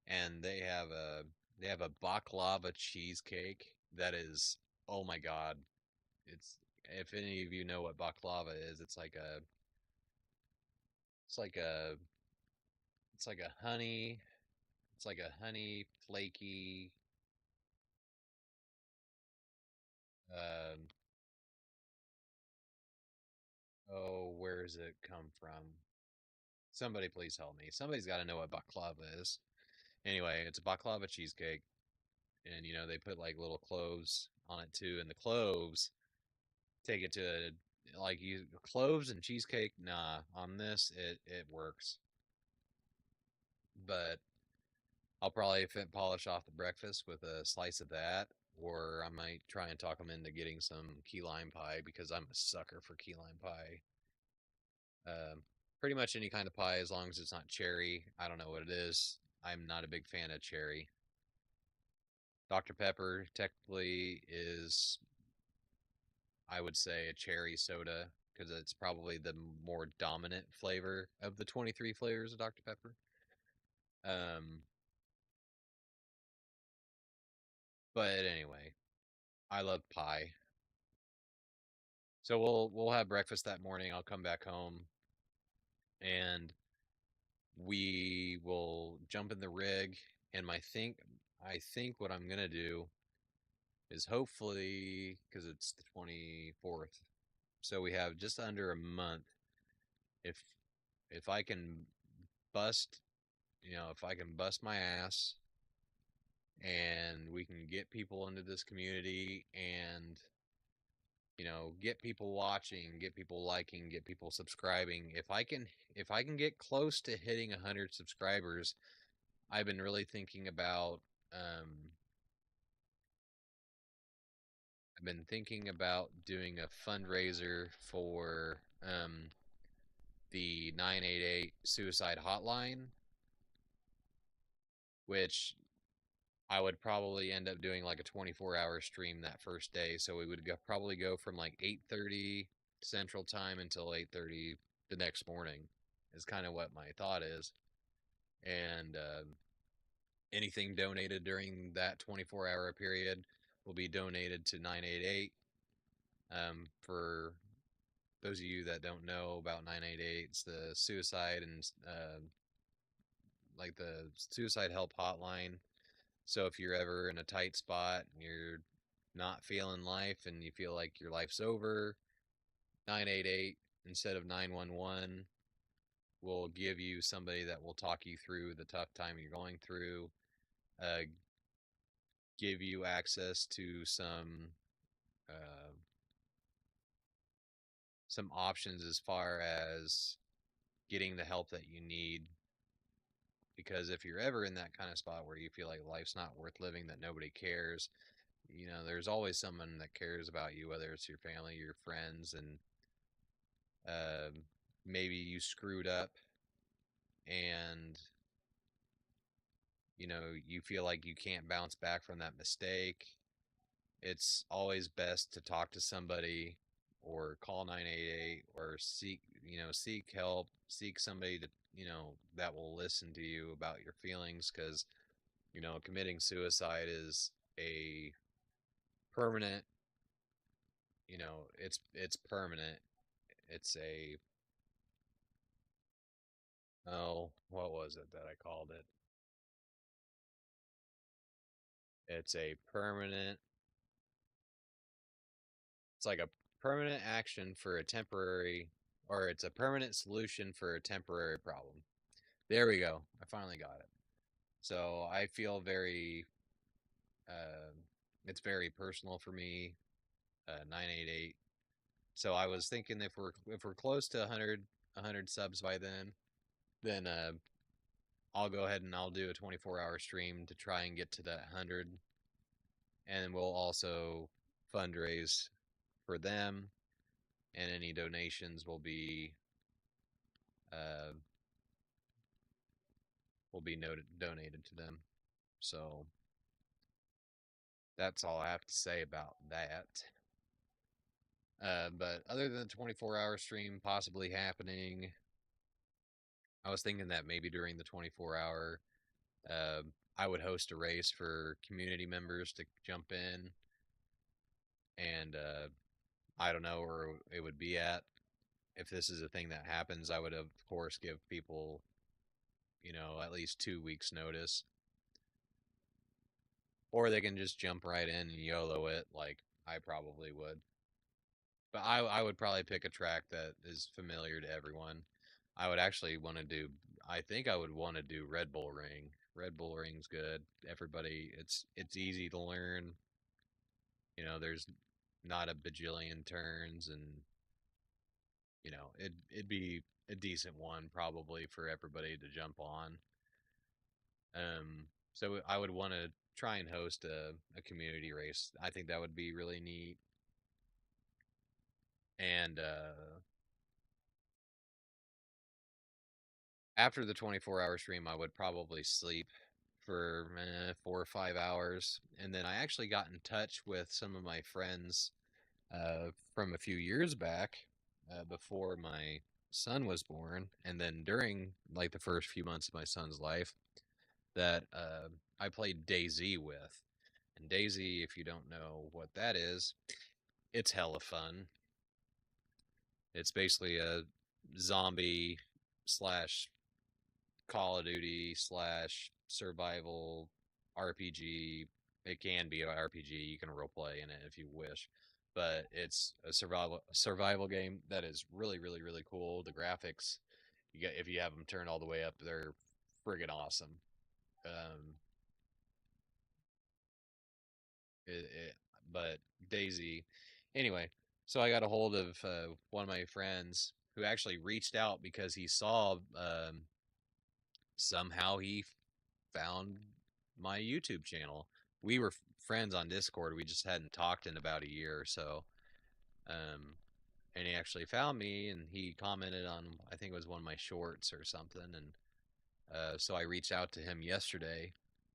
And they have a baklava cheesecake that is, oh my god. It's if any of you know what baklava is, it's like a it's like a honey it's like a honey flaky Um, oh, where does it come from? Somebody please help me. Somebody's got to know what baklava is. Anyway, it's a baklava cheesecake, and they put like little cloves on it too, and the cloves take it to like you cloves and cheesecake. Nah, on this it works, but I'll probably polish off the breakfast with a slice of that, or I might try and talk them into getting some key lime pie because I'm a sucker for key lime pie. Um, Pretty much any kind of pie as long as it's not cherry. I don't know what it is. I'm not a big fan of cherry. Dr. Pepper technically is, I would say, a cherry soda because it's probably the more dominant flavor of the 23 flavors of Dr. Pepper. Um, but anyway, I love pie. So we'll have breakfast that morning. I'll come back home and we will jump in the rig. And I think what I'm gonna do is hopefully because it's the 24th, so we have just under a month. If if I can bust, if I can bust my ass and we can get people into this community and get people watching, get people liking, get people subscribing. If I can get close to hitting 100 subscribers, I've been really thinking about um I've been thinking about doing a fundraiser for the 988 suicide hotline, which I would probably end up doing like a 24-hour stream that first day. So we would probably go from like 8:30 Central Time until 8:30 the next morning is kind of what my thought is. And anything donated during that 24-hour period will be donated to 988. For those of you that don't know about 988, it's the suicide and like the suicide help hotline. So if you're ever in a tight spot and you're not feeling life and you feel like your life's over, 988 instead of 911 will give you somebody that will talk you through the tough time you're going through, uh, give you access to uh, some options as far as getting the help that you need. Because if you're ever in that kind of spot where you feel like life's not worth living, that nobody cares, there's always someone that cares about you, whether it's your family, your friends, and uh, maybe you screwed up and you feel like you can't bounce back from that mistake. It's always best to talk to somebody or call 988 or seek help, seek somebody that will listen to you about your feelings because committing suicide is a permanent, it's permanent. It's a oh, what was it that I called it? It's a permanent, it's like a permanent action for a temporary, or it's a permanent solution for a temporary problem. There we go. I finally got it. So I feel very, uh, it's very personal for me. 988. So I was thinking if we're close to 100 subs by then I'll go ahead and I'll do a 24-hour stream to try and get to that 100, and we'll also fundraise for them, and any donations uh, donated to them. So that's all I have to say about that. But other than the 24-hour stream possibly happening, I was thinking that maybe during the 24-hour, uh, I would host a race for community members to jump in, and I don't know where it would be at. If this is a thing that happens, I would of course give people, at least 2 weeks notice, or they can just jump right in and YOLO it. Like I probably would. But I would probably pick a track that is familiar to everyone. I would actually want to do. I think I would want to do Red Bull Ring. Red Bull Ring's good. Everybody, it's easy to learn. There's not a bajillion turns, and it'd be a decent one probably for everybody to jump on. So I would want to try and host a community race. I think that would be really neat. And after the 24-hour stream, I would probably sleep for 4 or 5 hours, and then I actually got in touch with some of my friends from a few years back, before my son was born, and then during like the first few months of my son's life, that I played DayZ with. And DayZ, if you don't know what that is, it's hella fun. It's basically a zombie slash Call of Duty slash survival RPG. It can be an RPG. You can role play in it if you wish, but it's a survival game that is really really really cool. The graphics, if you have them turned all the way up, they're friggin' awesome. Um, it, it, but DayZ, anyway. So I got a hold of one of my friends who actually reached out because he saw, somehow he found my YouTube channel. We were friends on Discord. We just hadn't talked in about a year or so. Um, and he actually found me, and he commented on, I think it was one of my shorts or something. And so I reached out to him yesterday,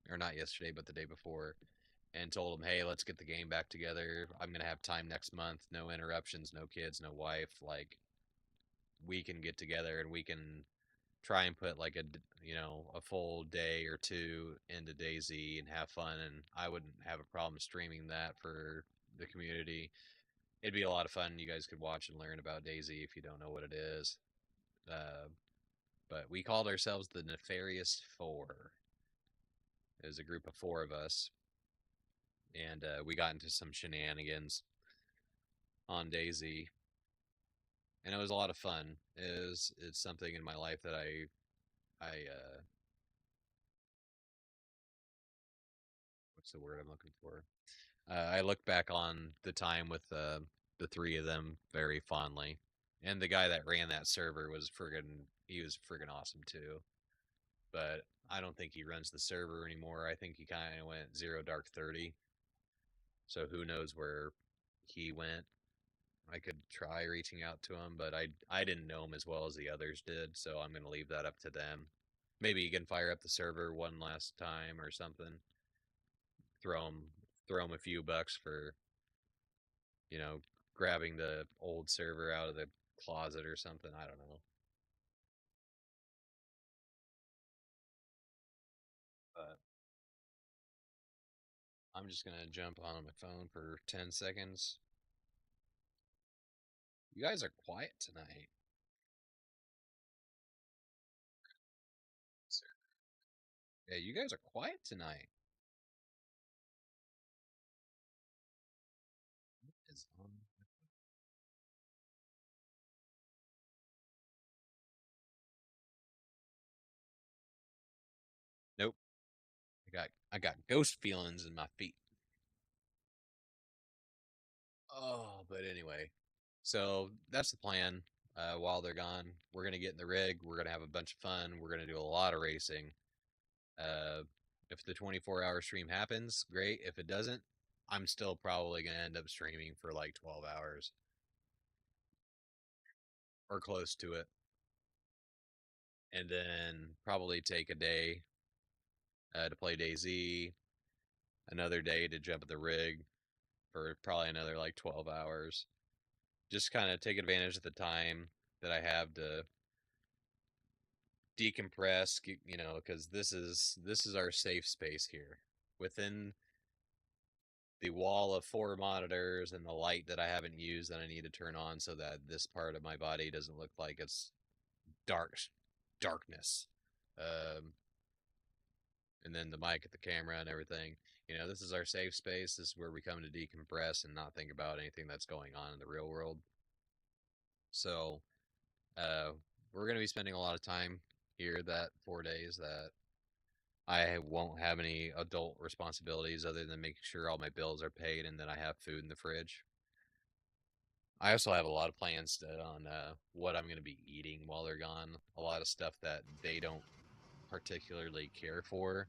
or not yesterday, but the day before, and told him, hey, let's get the game back together. I'm gonna have time next month. No interruptions, no kids, no wife. Like, we can get together and we can try and put like a full day or two into DayZ and have fun, and I wouldn't have a problem streaming that for the community. It'd be a lot of fun. You guys could watch and learn about DayZ if you don't know what it is. uh, but we called ourselves the Nefarious Four. It was a group of four of us, and we got into some shenanigans on DayZ, and it was a lot of fun. It's something in my life that I what's the word I'm looking for? I look back on the time with the three of them very fondly, and the guy that ran that server was friggin' awesome too. But I don't think he runs the server anymore. I think he kind of went zero dark 30. So who knows where he went? I could try reaching out to him, but I didn't know him as well as the others did, so I'm gonna leave that up to them. Maybe you can fire up the server one last time or something. Throw him throw him a few bucks for you know grabbing the old server out of the closet or something. I don't know. But I'm just gonna jump on my phone for 10 seconds. You guys are quiet tonight. Yeah, you guys are quiet tonight. Is on. Nope. I got ghost feelings in my feet. Oh, but anyway, so that's the plan. While they're gone, we're gonna get in the rig. We're gonna have a bunch of fun. We're gonna do a lot of racing. Uh, if the 24-hour stream happens, great. If it doesn't, I'm still probably gonna end up streaming for like 12 hours or close to it, and then probably take a day to play DayZ, another day to jump at the rig for probably another like 12 hours. Just kind of take advantage of the time that I have to decompress, because this is our safe space here within the wall of four monitors and the light that I haven't used that I need to turn on so that this part of my body doesn't look like it's darkness. Um, and then the mic at the camera and everything. You know, this is our safe space. This is where we come to decompress and not think about anything that's going on in the real world. So, uh, we're going to be spending a lot of time here that 4 days that I won't have any adult responsibilities other than making sure all my bills are paid and that I have food in the fridge. I also have a lot of plans on what I'm going to be eating while they're gone. A lot of stuff that they don't particularly care for,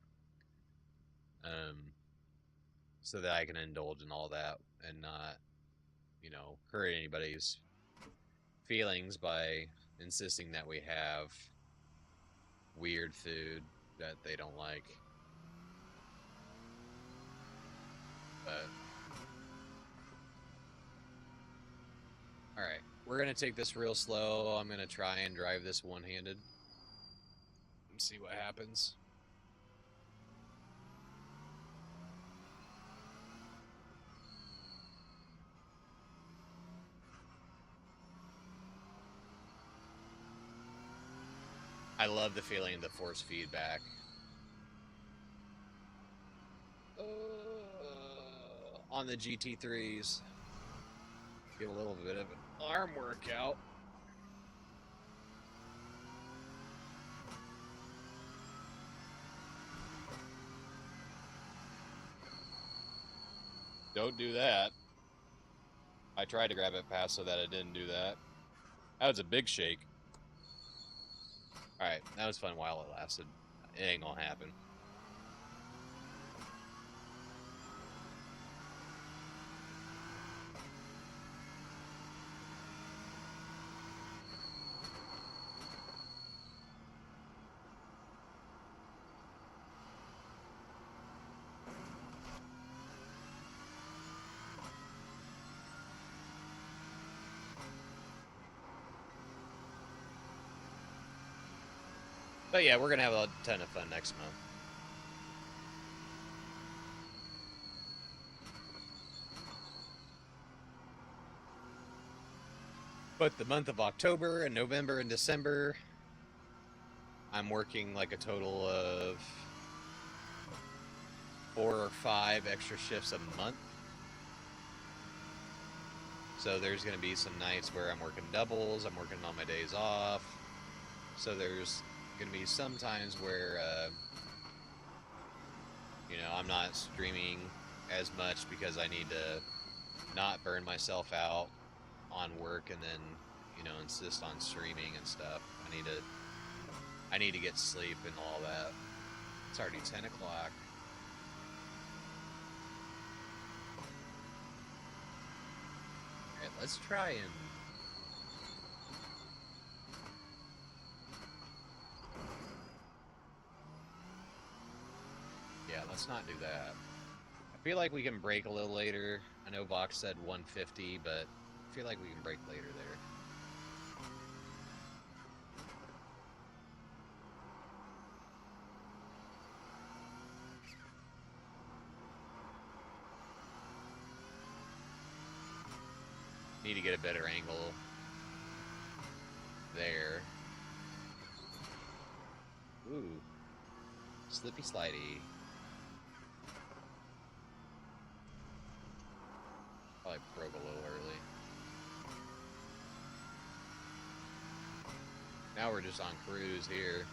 um, so that I can indulge in all that and not, you know, hurt anybody's feelings by insisting that we have weird food that they don't like. But all right, we're gonna take this real slow. I'm gonna try and drive this one-handed and see what happens. I love the feeling of the force feedback. On the GT3s, get a little bit of an arm workout. Don't do that. I tried to grab it past so that it didn't do that. That was a big shake. Alright, that was fun while it lasted. It ain't gonna happen. But yeah, we're gonna have a ton of fun next month. But the month of October and November and December, I'm working like a total of 4 or 5 extra shifts a month. So there's going to be some nights where I'm working doubles, I'm working on my days off. So there's going to be some times where, you know, I'm not streaming as much because I need to not burn myself out on work and then, you know, insist on streaming and stuff. I need to get sleep and all that. It's already 10 o'clock. Alright, let's try and... Yeah, let's not do that. I feel like we can break a little later. I know Vox said 150, but I feel like we can break later there. Need to get a better angle there. Ooh. Slippy slidey. Probably broke a little early. Now we're just on cruise here.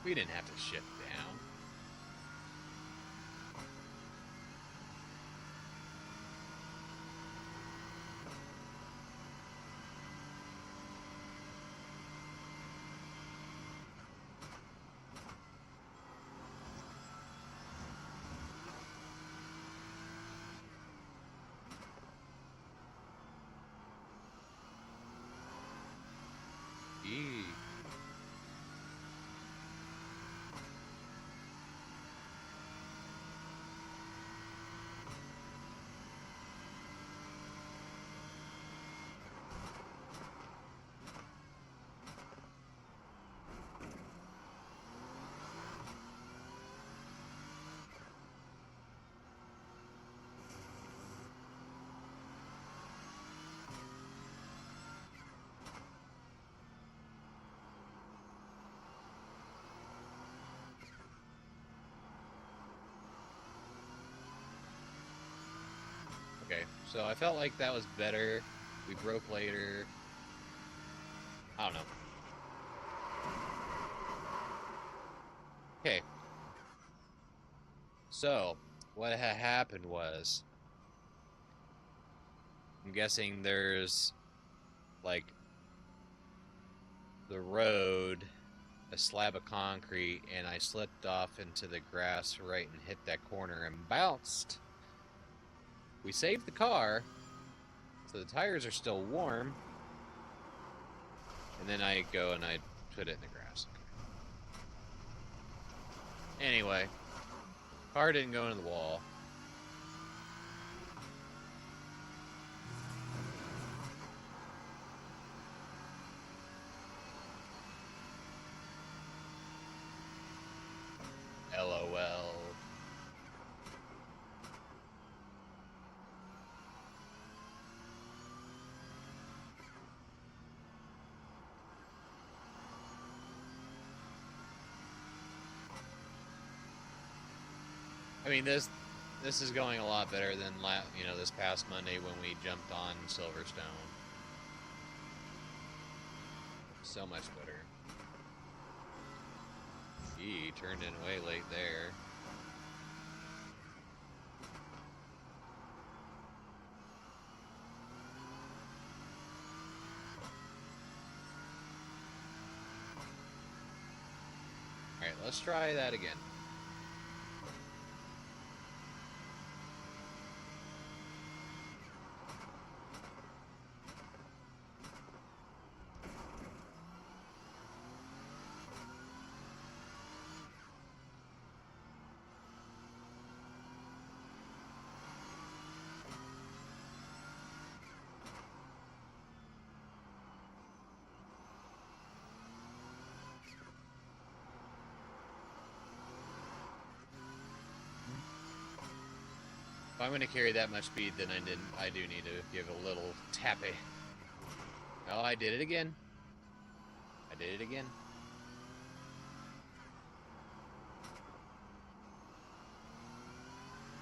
We didn't have to shift down. Eee. So I felt like that was better. We broke later. I don't know. Okay. So, what had happened was, I'm guessing there's, like, the road, a slab of concrete, and I slipped off into the grass right and hit that corner and bounced. We saved the car, so the tires are still warm. And then I go and I put it in the grass. Anyway, car didn't go into the wall. LOL. I mean, this is going a lot better than this past Monday when we jumped on Silverstone. So much better. He turned in way late there. Alright, let's try that again. If I'm going to carry that much speed, then I do need to give a little tappy. Oh, I did it again. I did it again.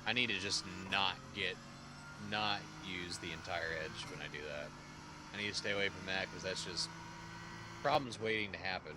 I need to just not use the entire edge when I do that. I need to stay away from that because that's just problems waiting to happen.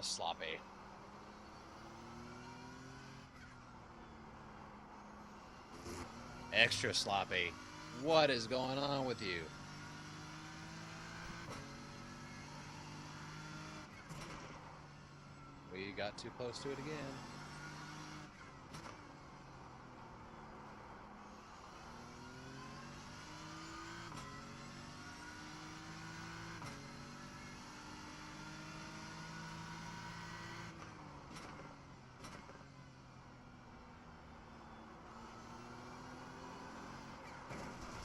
Sloppy. Extra sloppy. What is going on with you? We got too close to it again.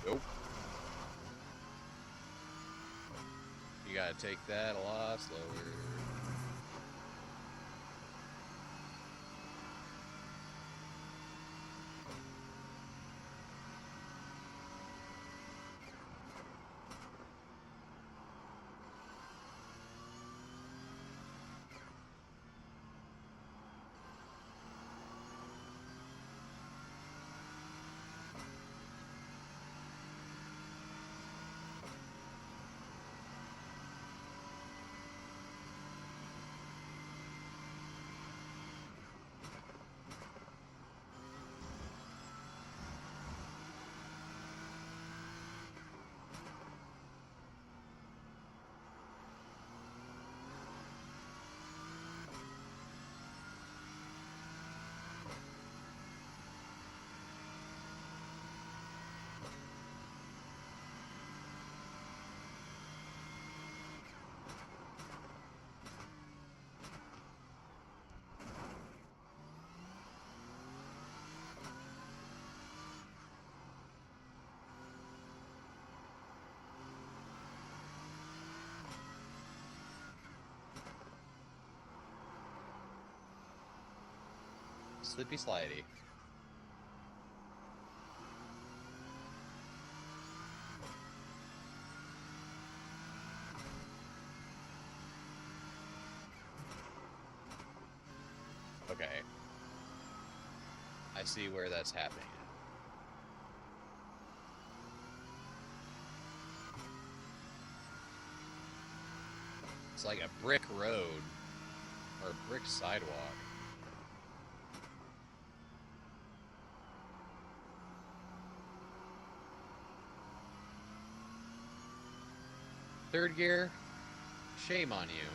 Nope. You gotta take that a lot slower. slippy slidey. Okay. I see where that's happening. It's like a brick road or a brick sidewalk. Third gear, shame on you.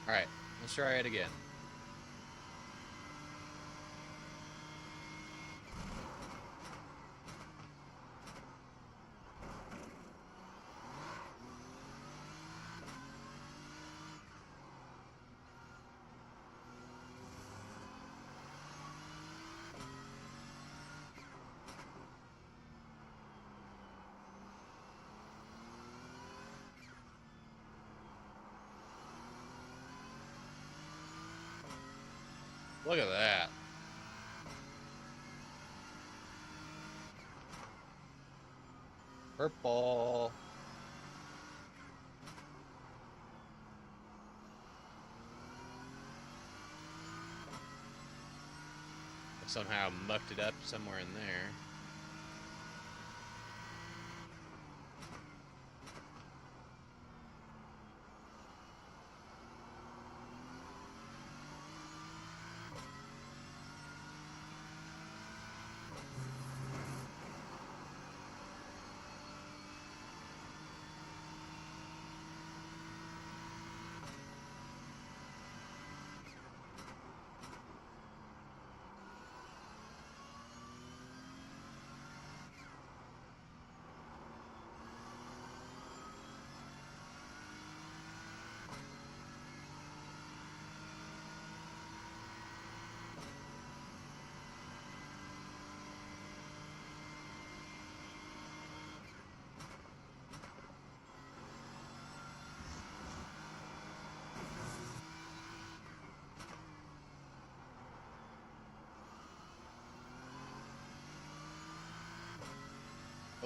Alright, let's try it again. Look at that. Purple. Somehow mucked it up somewhere in there.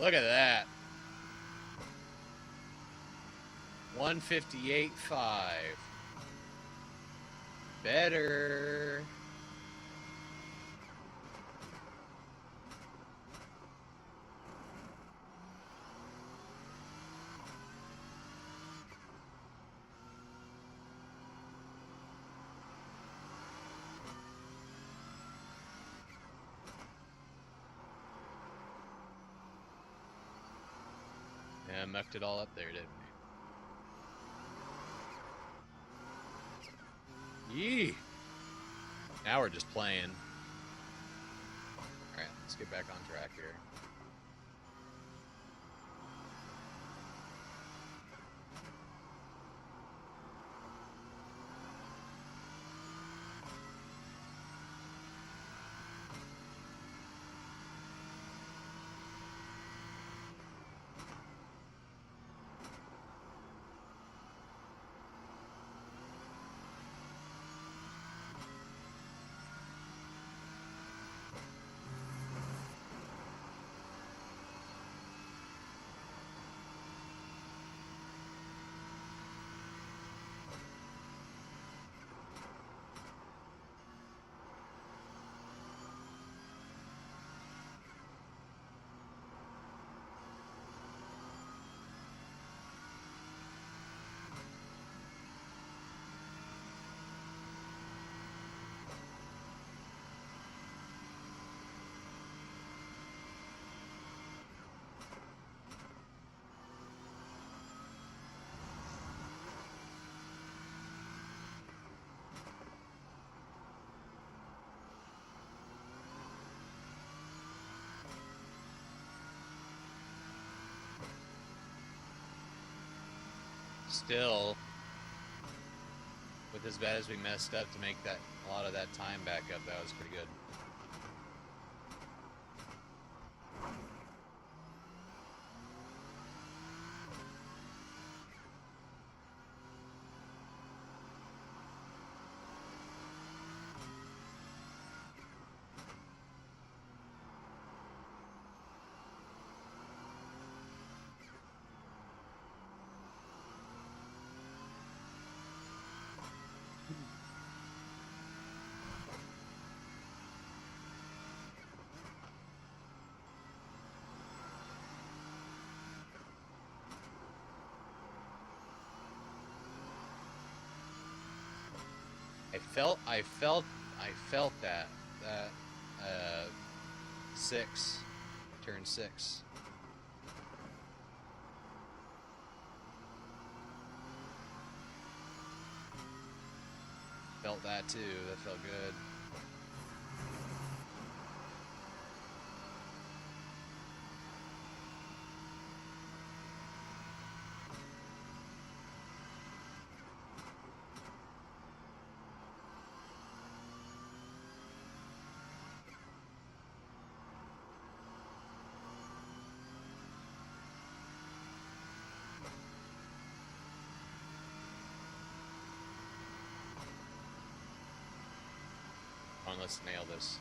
Look at that. 158.5. Better. Yeah, mucked it all up there, didn't we? Yee! Now we're just playing. Alright, let's get back on track here. still, with as bad as we messed up, to make that a lot of that time back up, that was pretty good. I felt that turn 6. Felt that too. That felt good. Come on, let's nail this.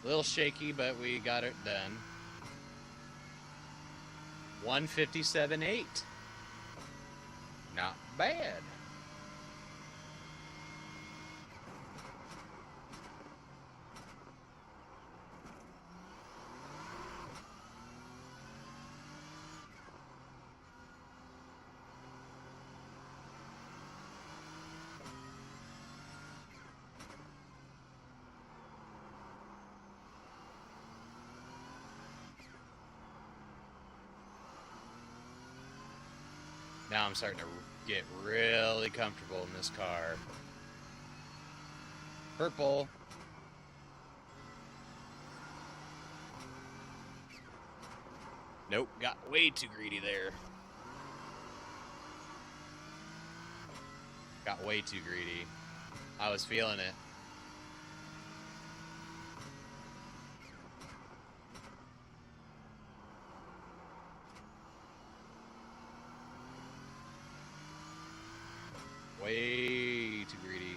A little shaky, but we got it done. 157.8. Not bad. Now I'm starting to get really comfortable in this car. Purple. Nope, got way too greedy there. Got way too greedy. I was feeling it. Way too greedy.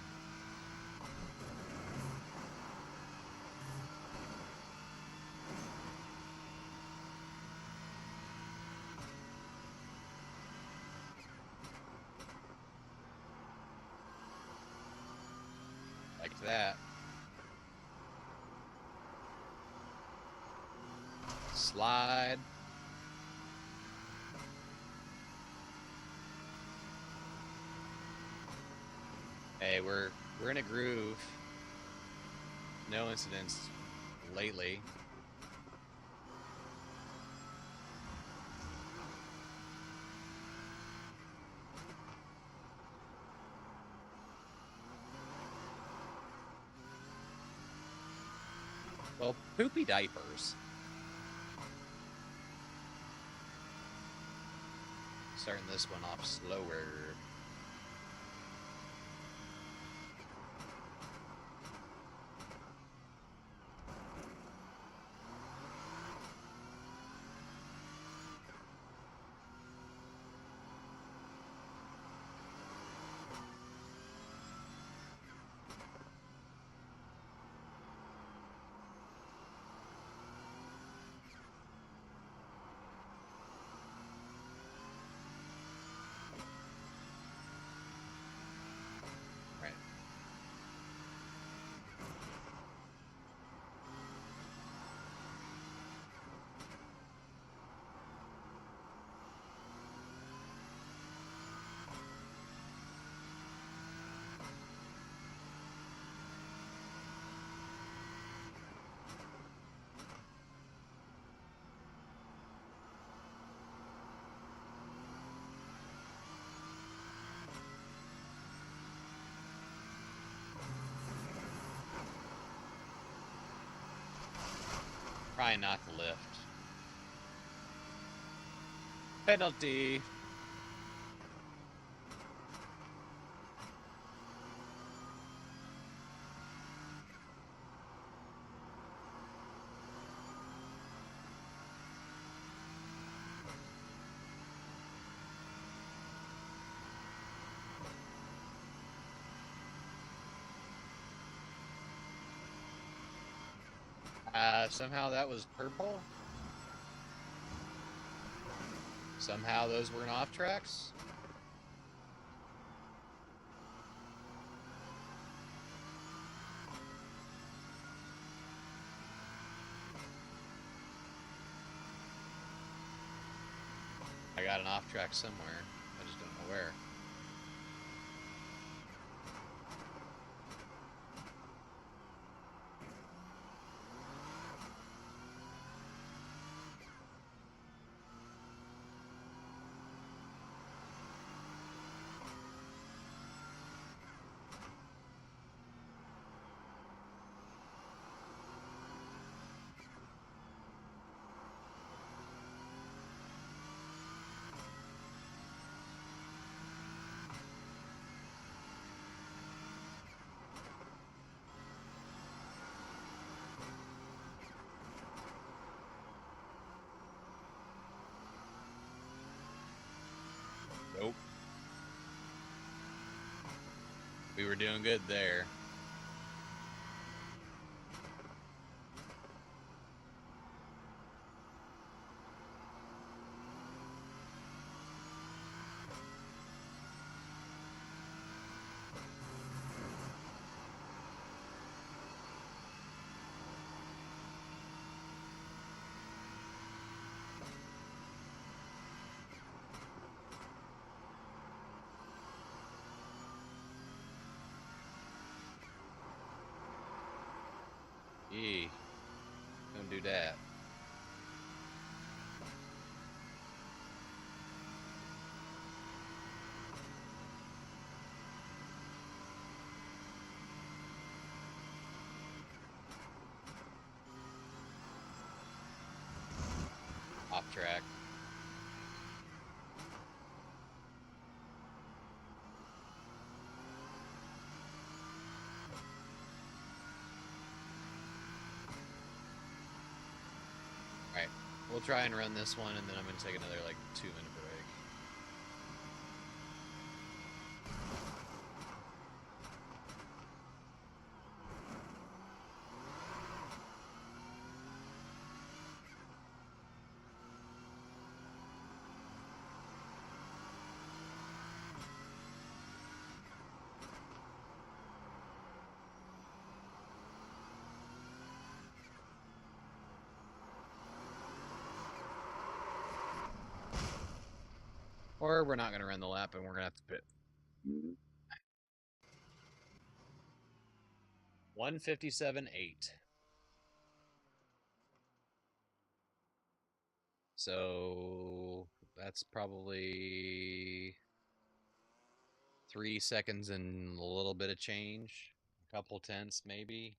Like that. Slide. Hey, we're in a groove. No incidents lately. Well, poopy diapers. Starting this one off slower. Try not to lift. Penalty. Somehow that was purple. Somehow those weren't off tracks. I got an off track somewhere. I just don't know where. Nope. We were doing good there. Eee. Don't do that. Off track. Alright. We'll try and run this one, and then I'm going to take another, like, 2-minute break. Or we're not going to run the lap, and we're going to have to pit. 1:57.8. So that's probably 3 seconds and a little bit of change. A couple tenths maybe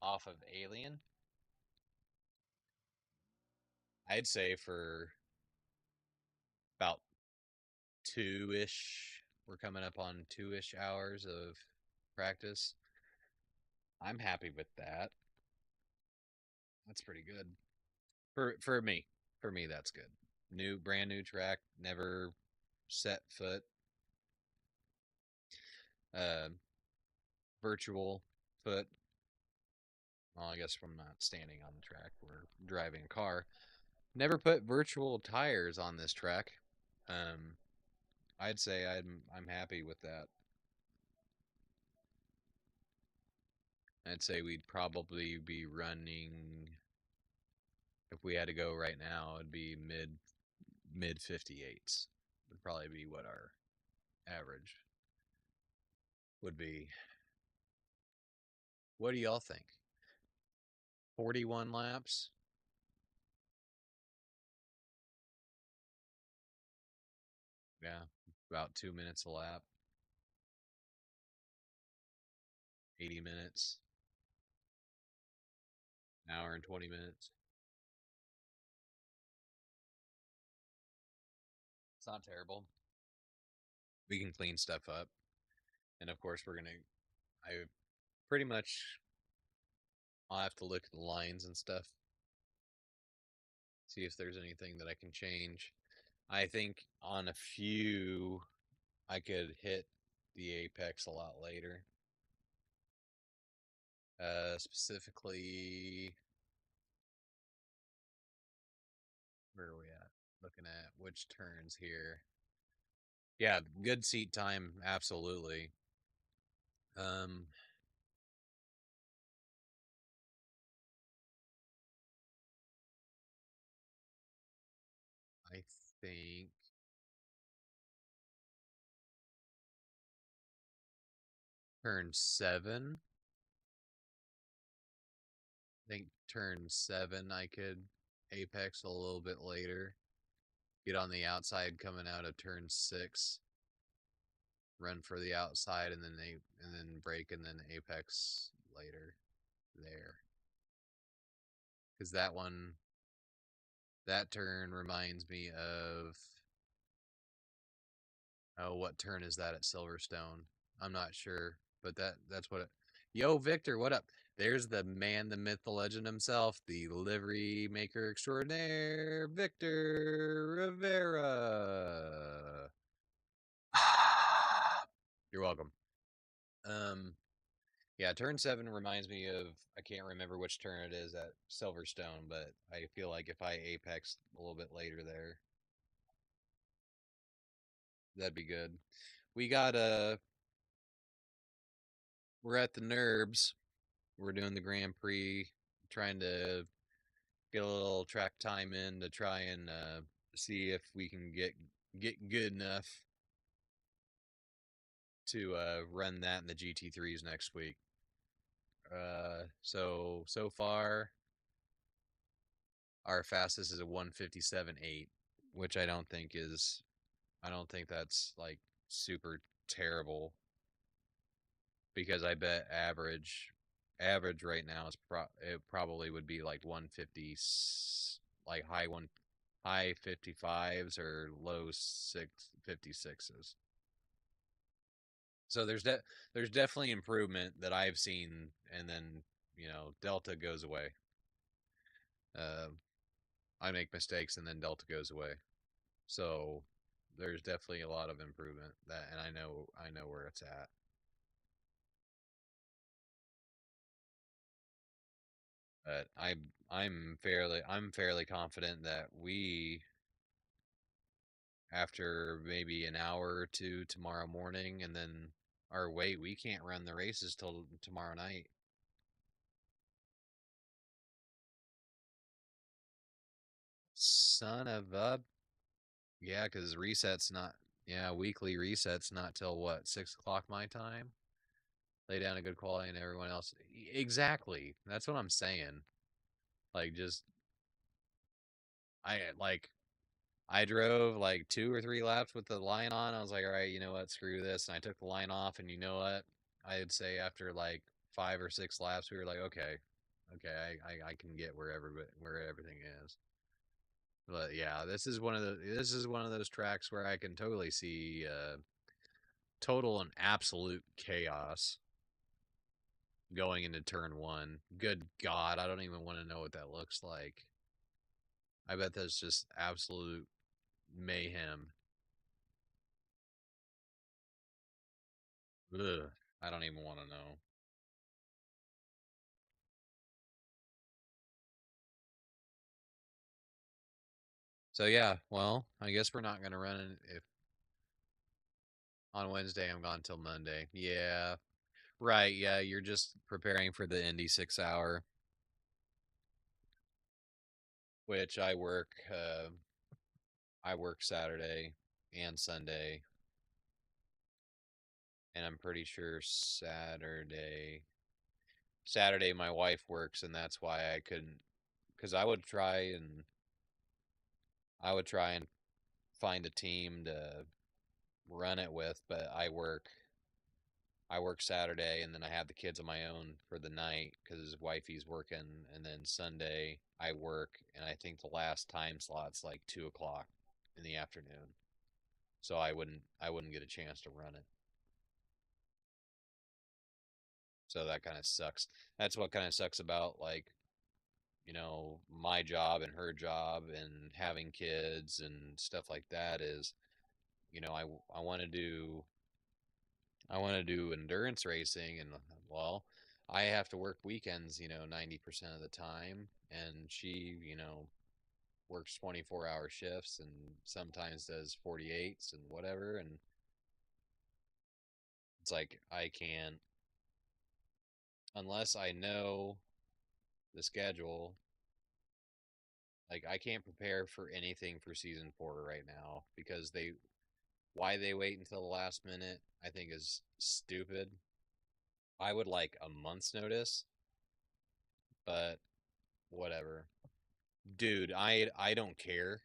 off of Alien. I'd say for about 2-ish. We're coming up on 2-ish hours of practice. I'm happy with that. That's pretty good. For me. For me, that's good. Brand new track, never set foot. Virtual foot. Well, I guess from not standing on the track, we're driving a car. Never put virtual tires on this track. I'd say I'm happy with that. I'd say we'd probably be running, if we had to go right now, it'd be mid 58s. Would probably be what our average would be. What do y'all think? 41 laps? Yeah, about 2 minutes a lap. 80 minutes. An hour and 20 minutes. It's not terrible. We can clean stuff up. And of course, I pretty much, I'll have to look at the lines and stuff, see if there's anything that I can change. I think on a few, I could hit the apex a lot later. Specifically, where are we at? Looking at which turns here. Yeah, good seat time, absolutely. I think turn 7. I think turn 7 I could apex a little bit later. Get on the outside coming out of turn 6. Run for the outside and then break and then apex later there. Cuz that turn reminds me of, oh, what turn is that at Silverstone? I'm not sure, but that's what it. Yo, Victor, what up? There's the man, the myth, the legend himself, the livery maker extraordinaire, Victor Rivera. You're welcome. Yeah, turn 7 reminds me of, I can't remember which turn it is at Silverstone, but I feel like if I apex a little bit later there, that'd be good. We got we're at the Nurbs. We're doing the Grand Prix, trying to get a little track time in to try and see if we can get good enough to run that in the GT3s next week. So far, our fastest is a 157.8, which I don't think that's like super terrible, because I bet average right now is it probably would be like 150, like high 55s or low 56s. So there's definitely improvement that I've seen, and then Delta goes away. Uh, I make mistakes and then Delta goes away. So there's definitely a lot of improvement and I know where it's at. But I'm fairly confident that we, after maybe an hour or two tomorrow morning, and then, or wait, we can't run the races till tomorrow night. Son of a, yeah, because resets not, yeah, weekly resets not till what, 6 o'clock my time. Lay down a good quality and everyone else. Exactly. That's what I'm saying. Like, just I like I drove like 2 or 3 laps with the line on. I was like, all right, you know what, screw this. And I took the line off, and you know what? I'd say after like 5 or 6 laps, we were like, okay, I can get where everything is. But yeah, this is one of those tracks where I can totally see total and absolute chaos going into turn 1. Good God, I don't even want to know what that looks like. I bet that's just absolute mayhem. Ugh, I don't even want to know. So yeah, well, I guess we're not gonna run if on Wednesday I'm gone till Monday. Yeah, right. Yeah, you're just preparing for the Indy 6 hour, which I work Saturday and Sunday, and I'm pretty sure Saturday my wife works, and that's why I couldn't, because I would try and find a team to run it with, but I work Saturday, and then I have the kids on my own for the night because wifey's working, and then Sunday I work, and I think the last time slot's like 2 o'clock in the afternoon. so I wouldn't get a chance to run it. So that kind of sucks. That's what kind of sucks about like, my job and her job and having kids and stuff like that is, I want to do endurance racing, and well, I have to work weekends, 90% of the time, and she, works 24-hour shifts and sometimes does 48s and whatever, and it's like I can't, unless I know the schedule, like I can't prepare for anything for season 4 right now because why they wait until the last minute I think is stupid. I would like a month's notice, but whatever. Dude, I don't care.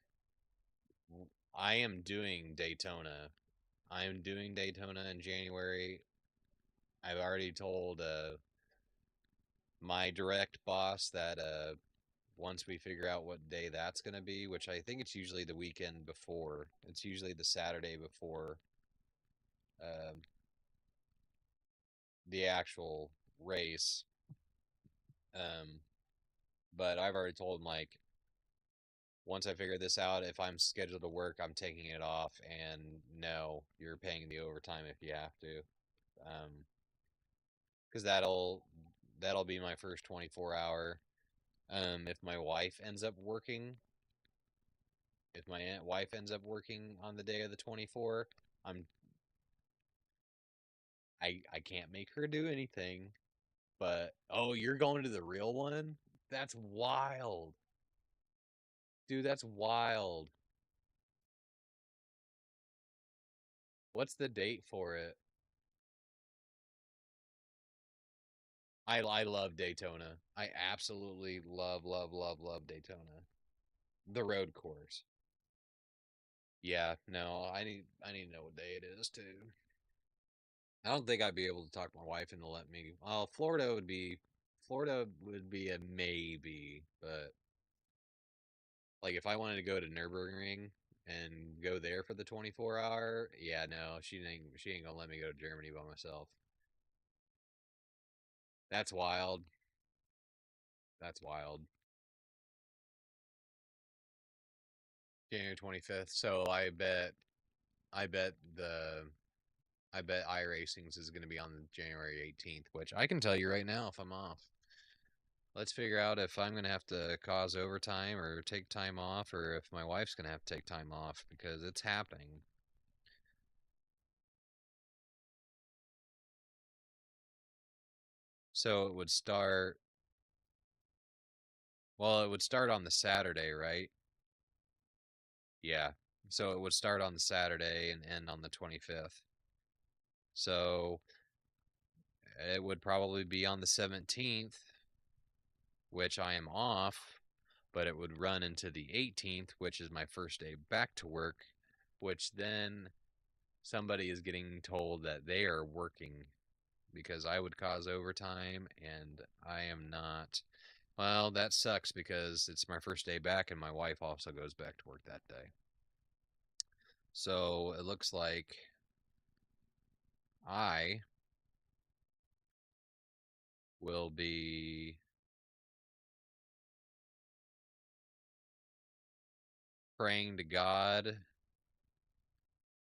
I am doing Daytona. I am doing Daytona in January. I've already told my direct boss that once we figure out what day that's going to be, which I think it's usually the weekend before. It's usually the Saturday before uh, the actual race. Um, but I've already told him like once I figure this out, if I'm scheduled to work, I'm taking it off, and no, you're paying the overtime if you have to, because that'll be my first 24 hour. If my wife ends up working, if my wife ends up working on the day of the 24, I'm I can't make her do anything. But oh, you're going to the real one? That's wild, dude. That's wild. What's the date for it? I love Daytona. I absolutely love Daytona. The road course. Yeah, no, I need to know what day it is too. I don't think I'd be able to talk my wife into let me. Well, Florida would be a maybe, but like if I wanted to go to Nürburgring and go there for the 24 hour, yeah, no, she ain't gonna let me go to Germany by myself. That's wild. That's wild. January 25th. So I bet iRacing's is going to be on January 18th, which I can tell you right now if I'm off. Let's figure out if I'm going to have to cause overtime or take time off, or if my wife's going to have to take time off because it's happening. So it would start, well, it would start on the Saturday, right? Yeah. So it would start on the Saturday and end on the 25th. So it would probably be on the 17th, which I am off, but it would run into the 18th, which is my first day back to work, which then somebody is getting told that they are working because I would cause overtime and I am not. Well, that sucks because it's my first day back and my wife also goes back to work that day. So it looks like I will be praying to God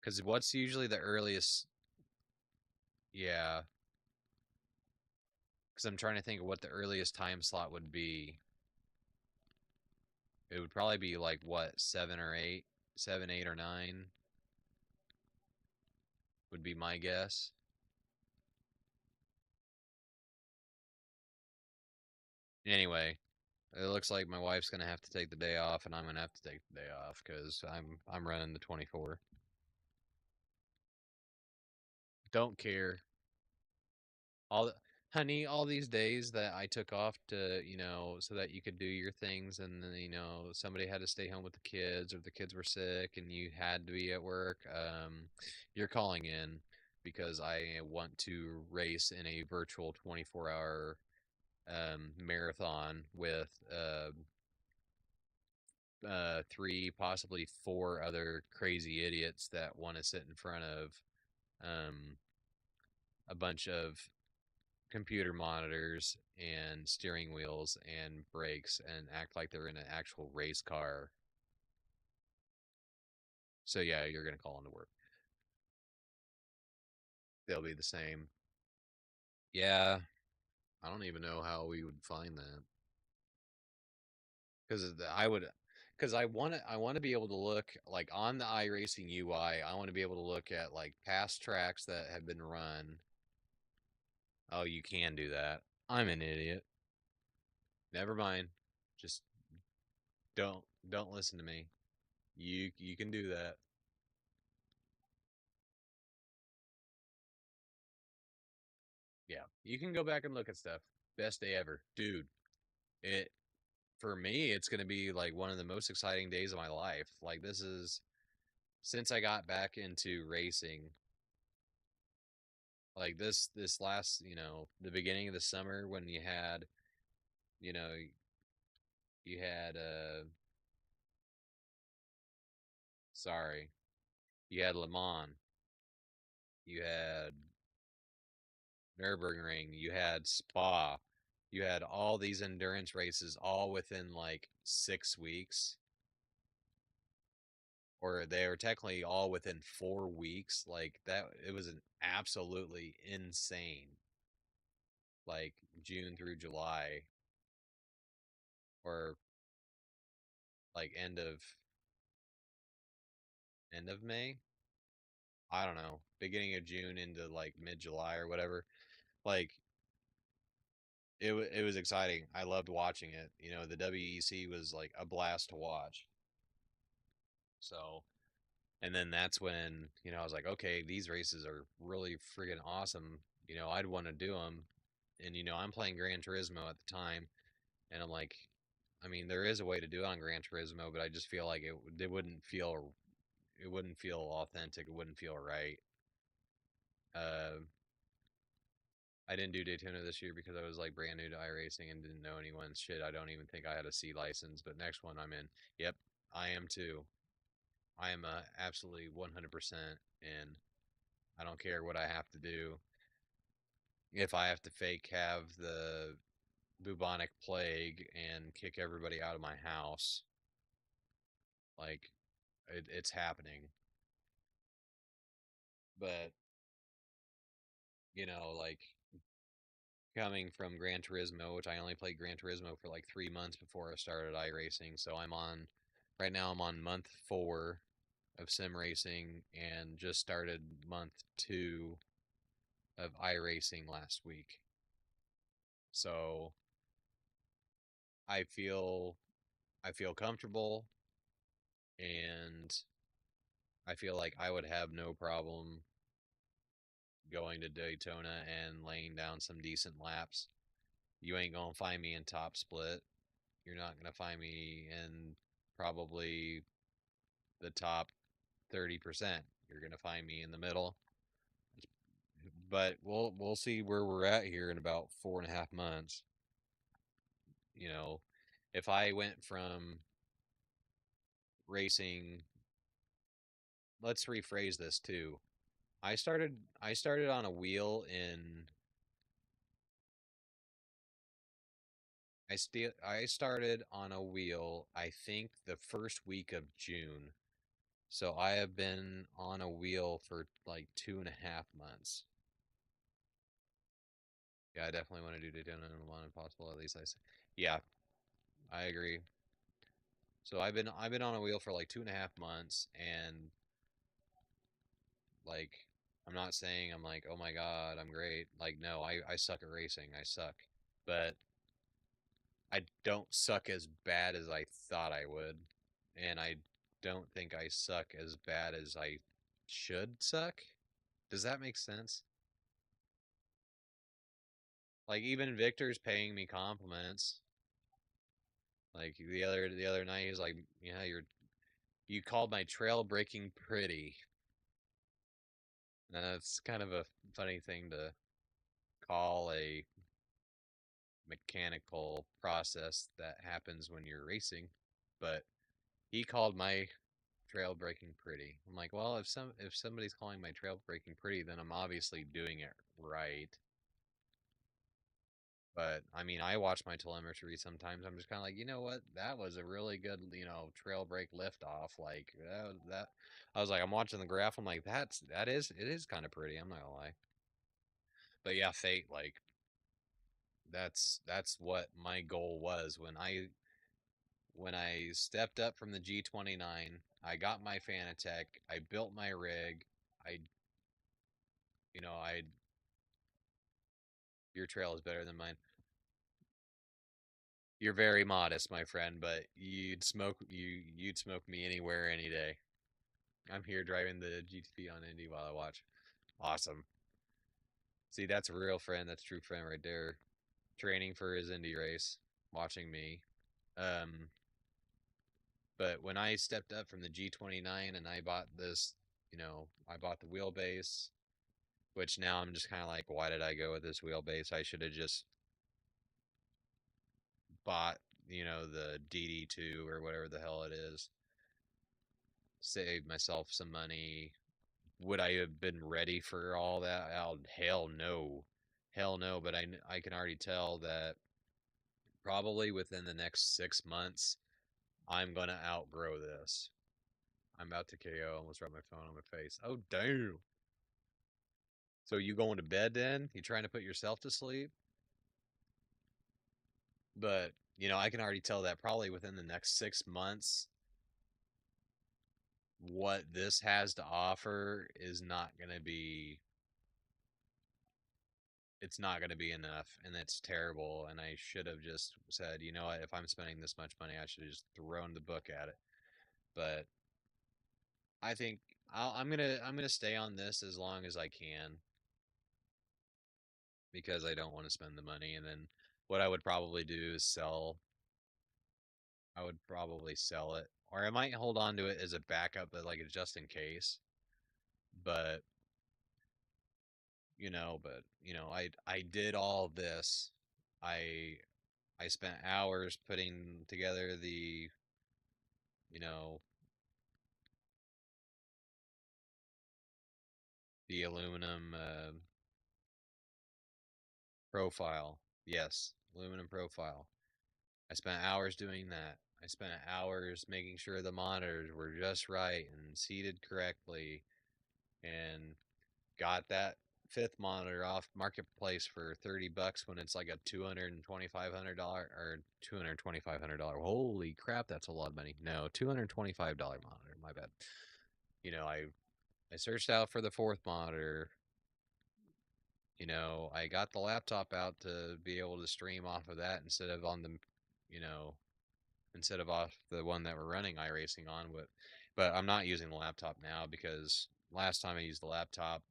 because what's usually the earliest? Yeah, because I'm trying to think of what the earliest time slot would be. It would probably be like what, 7 or 8, 7, 8 or 9 would be my guess. Anyway, it looks like my wife's gonna have to take the day off, and I'm gonna have to take the day off because I'm running the 24. Don't care. All the, honey, all these days that I took off to, so that you could do your things, and then somebody had to stay home with the kids, or the kids were sick, and you had to be at work. You're calling in because I want to race in a virtual 24-hour marathon with three, possibly four other crazy idiots that want to sit in front of um, a bunch of computer monitors and steering wheels and brakes and act like they're in an actual race car. So yeah, you're gonna call into work. They'll be the same. Yeah, I don't even know how we would find that because I would because I want to be able to look like on the iRacing UI. I want to be able to look at like past tracks that have been run. Oh, you can do that. I'm an idiot. Never mind. Just don't listen to me. You can do that. Yeah, you can go back and look at stuff. Best day ever, dude. It for me, it's gonna be like one of the most exciting days of my life. Like this is since I got back into racing. Like this last, the beginning of the summer when you know, you had sorry, you had Le Mans, you had Nürburgring, you had Spa, you had all these endurance races all within like 6 weeks, or they were technically all within 4 weeks. Like that, it was an absolutely insane, like June through July, or like end of May. I don't know, beginning of June into like mid July or whatever. Like it was exciting. I loved watching it. The WEC was like a blast to watch. So, and then that's when, I was like, okay, these races are really friggin' awesome. I'd want to do them. And, I'm playing Gran Turismo at the time. And I'm like, I mean, there is a way to do it on Gran Turismo, but I just feel like it wouldn't feel authentic. It wouldn't feel right. Uh, I didn't do Daytona this year because I was like brand new to iRacing and didn't know anyone's shit. I don't even think I had a C license, but next one I'm in. Yep, I am too. I am absolutely 100% in. I don't care what I have to do. If I have to fake have the bubonic plague and kick everybody out of my house, like it's happening. But, like coming from Gran Turismo, which I only played Gran Turismo for like 3 months before I started iRacing. So right now I'm on month 4 of sim racing and just started month 2 of iRacing last week. So I feel I feel comfortable, and I feel like I would have no problem going to Daytona and laying down some decent laps. You ain't gonna find me in top split. You're not gonna find me in probably the top 30%. You're gonna find me in the middle. But we'll see where we're at here in about 4.5 months. You know, if I went from racing, let's rephrase this too. I started on a wheel in I started on a wheel, I think the first week of June. So I have been on a wheel for like 2.5 months. Yeah, I definitely want to do Daytona and one if possible. At least yeah, I agree. So I've been on a wheel for like 2.5 months, and like I'm not saying I'm like, oh my god, I'm great. Like no, I suck at racing. I suck, but I don't suck as bad as I thought I would, and I don't think I suck as bad as I should suck. Does that make sense? Like even Victor's paying me compliments. Like the other night, he's like, "Yeah, you called my trail breaking pretty." And that's kind of a funny thing to call a mechanical process that happens when you're racing, but he called my trail breaking pretty. I'm like, well, if somebody's calling my trail breaking pretty, then I'm obviously doing it right. But I mean, I watch my telemetry sometimes. I'm just kind of like, you know what? That was a really good, trail break lift off. Like that. I was like, I'm watching the graph. I'm like, it is kind of pretty. I'm not gonna lie. But yeah, fate. Like that's what my goal was when I stepped up from the G29. I got my FANATEC. I built my rig. I, I your trail is better than mine. You're very modest, my friend, but you'd smoke me anywhere, any day. I'm here driving the GTP on Indy while I watch. Awesome. See, that's a real friend. That's a true friend right there. Training for his Indy race, watching me. Um, but when I stepped up from the G29 and I bought this, I bought the wheelbase, which now I'm just kind of like, why did I go with this wheelbase? I should have just bought, the DD2 or whatever the hell it is. Saved myself some money. Would I have been ready for all that? Oh, hell no. Hell no, but I can already tell that probably within the next 6 months, I'm going to outgrow this. I'm about to KO. Almost dropped my phone on my face. Oh, damn. So you going to bed then? You trying to put yourself to sleep? But, I can already tell that probably within the next 6 months, what this has to offer is not going to be it's not going to be enough, and it's terrible, and I should have just said, you know what, if I'm spending this much money, I should have just thrown the book at it. But I think I'm gonna stay on this as long as I can because I don't want to spend the money. And then what I would probably do is sell. I would probably sell it, or I might hold on to it as a backup, but like just in case. But I did all this. I I spent hours putting together you know, the aluminum profile. Yes, aluminum profile. I spent hours doing that. I spent hours making sure the monitors were just right and seated correctly, and got that fifth monitor off marketplace for $30 when it's like a $225 or $225. Holy crap, that's a lot of money. No, $225 monitor. My bad. I searched out for the fourth monitor. I got the laptop out to be able to stream off of that instead of you know, instead of off the one that we're running iRacing on. But I'm not using the laptop now because last time I used the laptop,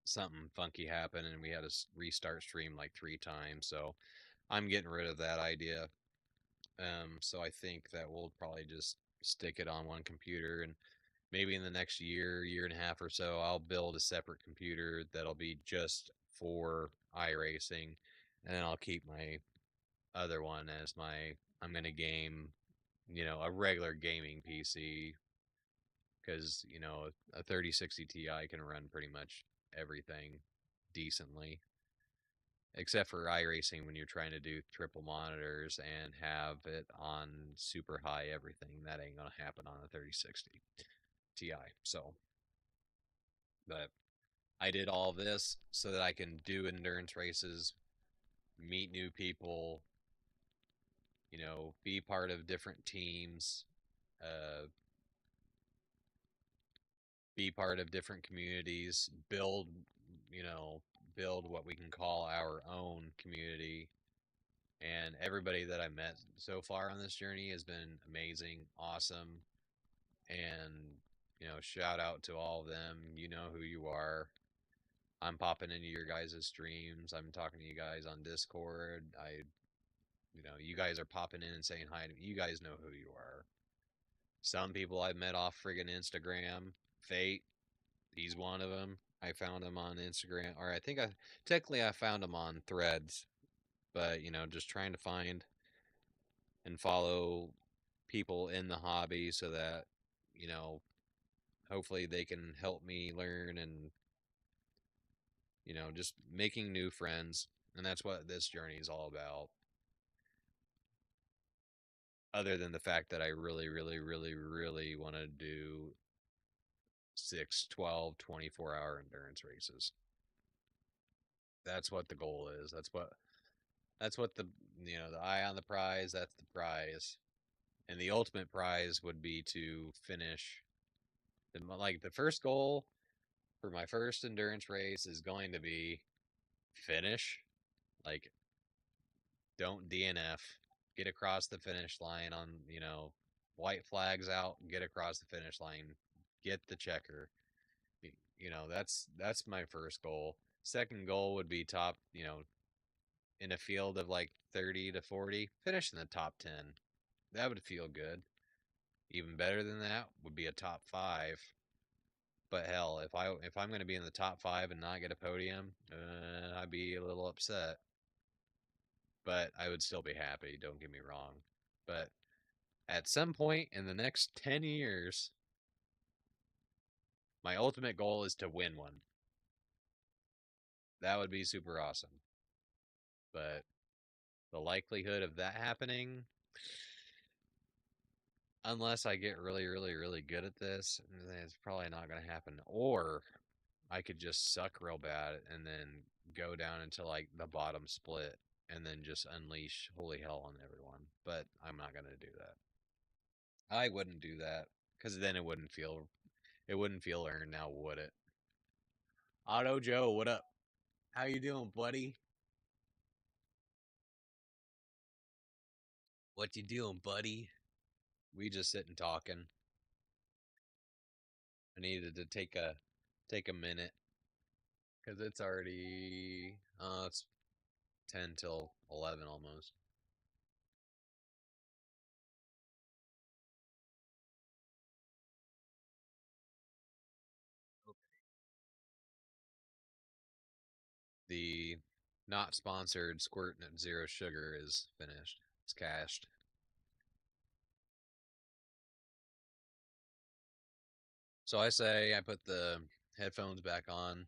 something funky happened and we had to restart stream like 3 times. So I'm getting rid of that idea. So I think that we'll probably just stick it on one computer, and maybe in the next year and a half or so, I'll build a separate computer that'll be just for iRacing, and then I'll keep my other one as I'm gonna game, a regular gaming PC, because a 3060 Ti can run pretty much everything decently, except for iRacing when you're trying to do triple monitors and have it on super high everything. That ain't gonna happen on a 3060 Ti. So, but I did all this so that I can do endurance races, meet new people, be part of different teams, uh, be part of different communities, build what we can call our own community. And everybody that I met so far on this journey has been amazing, awesome, and shout out to all of them. You know who you are. I'm popping into your guys' streams. I'm talking to you guys on Discord. You guys are popping in and saying hi to me. You guys know who you are. Some people I've met off friggin' Instagram. Fate, he's one of them. I found him on Instagram, or I think technically I found him on Threads, but just trying to find and follow people in the hobby so that, you know, hopefully they can help me learn and, you know, just making new friends. And that's what this journey is all about. Other than the fact that I really, really, really, really want to do 6, 12, 24-hour endurance races. That's what the goal is. That's what the, you know, the eye on the prize, that's the prize. And the ultimate prize would be to finish the first goal for my first endurance race is going to be finish. Like, don't DNF. Get across the finish line on, you know, white flags out, get across the finish line, get the checker. You know, that's my first goal. Second goal would be top, you know, in a field of like 30 to 40, finish in the top 10. That would feel good. Even better than that would be a top 5. But hell, if I'm going to be in the top 5 and not get a podium, I'd be a little upset. But I would still be happy, don't get me wrong. But at some point in the next 10 years, my ultimate goal is to win one. That would be super awesome. But the likelihood of that happening, unless I get really, really, really good at this, it's probably not going to happen. Or I could just suck real bad and then go down into like the bottom split and then just unleash holy hell on everyone. But I'm not going to do that. I wouldn't do that because then it wouldn't feel earned now, would it? Auto Joe, what up? How you doing, buddy? What you doing, buddy? We just sitting talking. I needed to take a minute because it's already it's 10 till 11 almost. The not sponsored Squirt Net Zero Sugar is finished. It's cashed. So I say I put the headphones back on.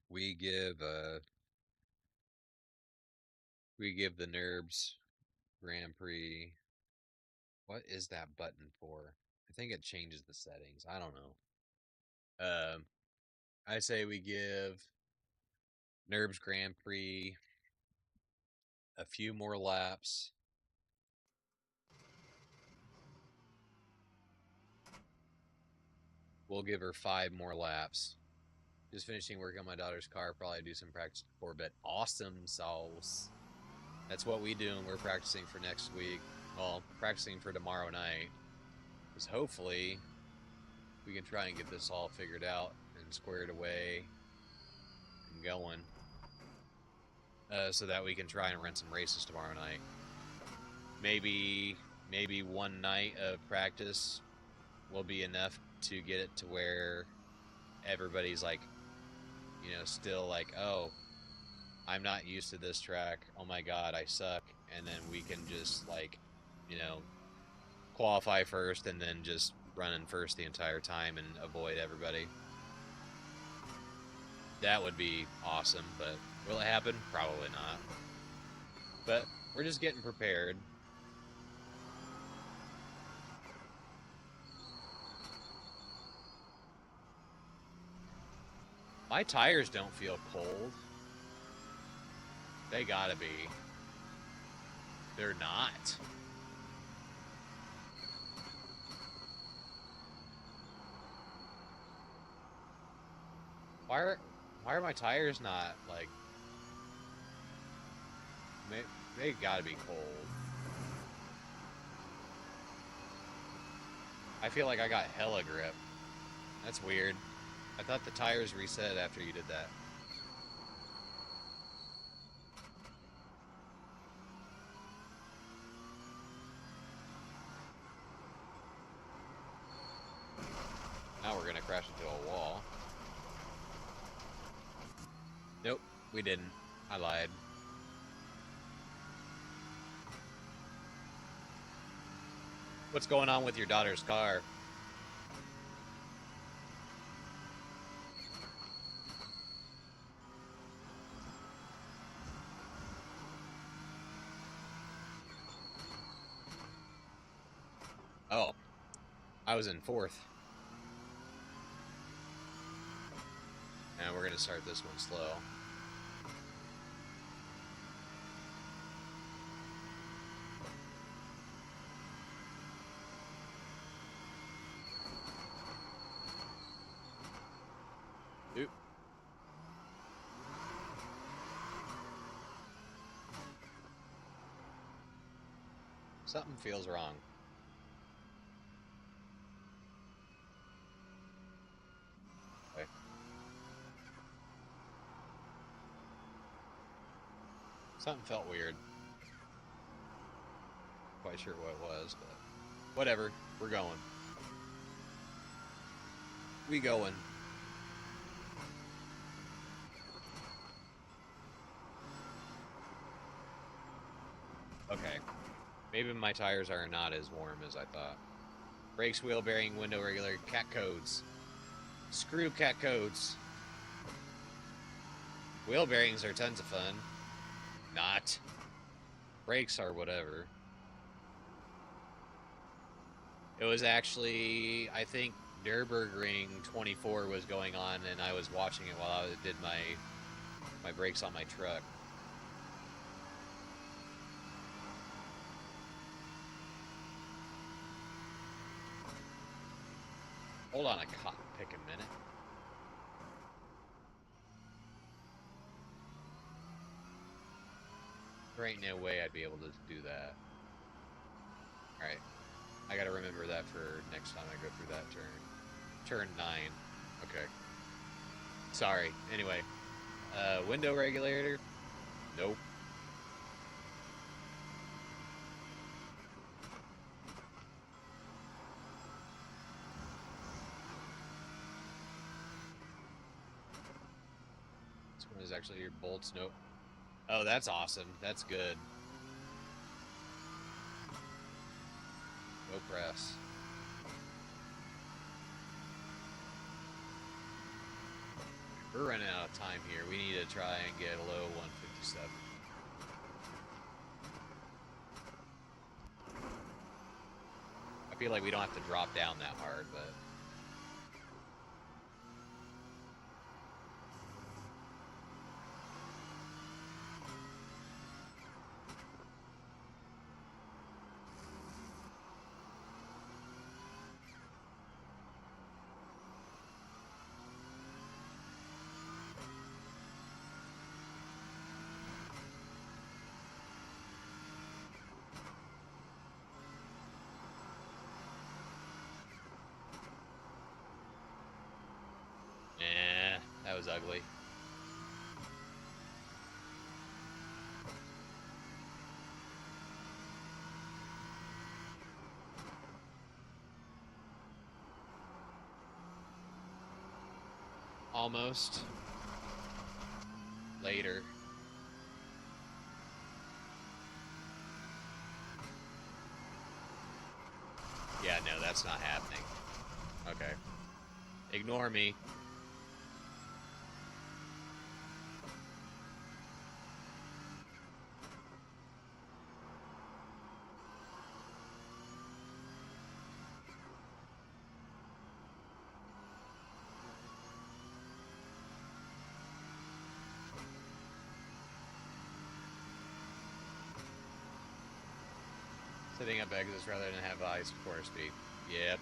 We give the Nurbs Grand Prix. What is that button for? I think it changes the settings. I don't know. I say we give Nurbs Grand Prix a few more laps. We'll give her 5 more laps. Just finishing work on my daughter's car. Probably do some practice before bed. Awesome sauce. That's what we do, and we're practicing for next week. Well, practicing for tomorrow night. Because hopefully we can try and get this all figured out and squared away and going. So that we can try and run some races tomorrow night. Maybe one night of practice will be enough to get it to where everybody's like, you know, still like, oh, I'm not used to this track. Oh my god, I suck. And then we can just like, you know, qualify first and then just run in first the entire time and avoid everybody. That would be awesome, but will it happen? Probably not. But we're just getting prepared. My tires don't feel cold. They gotta be. They're not. Why are my tires not like? They gotta be cold. I feel like I got hella grip. That's weird. I thought the tires reset after you did that. Now we're gonna crash into a wall. Nope, we didn't. I lied. What's going on with your daughter's car? Oh, I was in fourth. And we're gonna start this one slow. Oop. Something feels wrong. Okay. Something felt weird. Quite sure what it was, but whatever. We're going. We going. Okay. Maybe my tires are not as warm as I thought. Brakes, wheel bearing, window regulator, cat codes. Screw cat codes. Wheel bearings are tons of fun. Not. Brakes are whatever. It was actually, I think, Nürburgring 24 was going on, and I was watching it while I did my brakes on my truck. Hold on a pick a minute. There ain't no way I'd be able to do that. Alright. I gotta remember that for next time I go through that turn. Turn 9. Okay. Sorry. Anyway. Window regulator? Nope. This one is actually your bolts. Nope. Oh, that's awesome. That's good. No press. We're running out of time here. We need to try and get a low 157. I feel like we don't have to drop down that hard, but... that was ugly. Almost. Later. Yeah, no, that's not happening. Okay. Ignore me. Sitting up exits rather than have eyes for speed. Yep.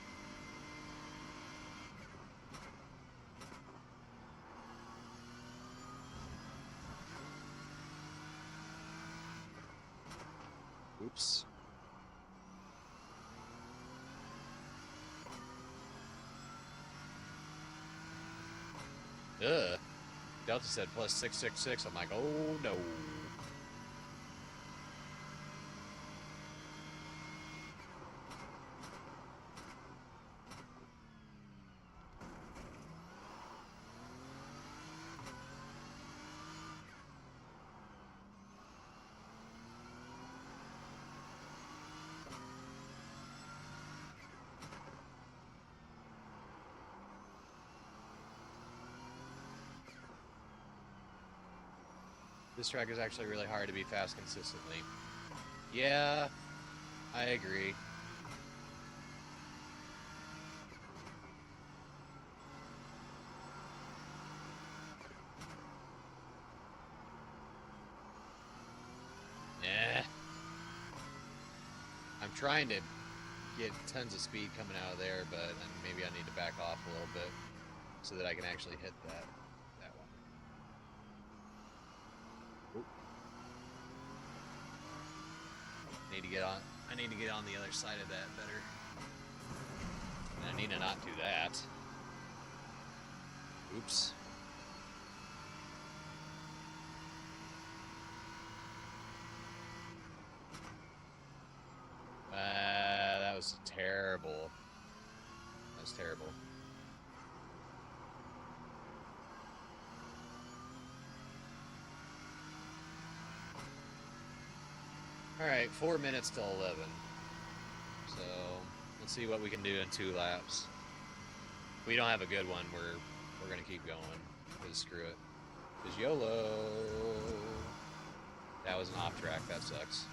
Oops. Ugh. Delta said plus 666. I'm like, oh no. This track is actually really hard to be fast consistently. Yeah, I agree. Yeah. I'm trying to get tons of speed coming out of there, but maybe I need to back off a little bit so that I can actually hit that one. Oop. I need to get on the other side of that better. And I need to not do that. Oops. That was terrible. That was terrible. Alright, 4 minutes till 11. So, let's see what we can do in 2 laps. If we don't have a good one, we're going to keep going. Because screw it. Because YOLO. That was an off track. That sucks.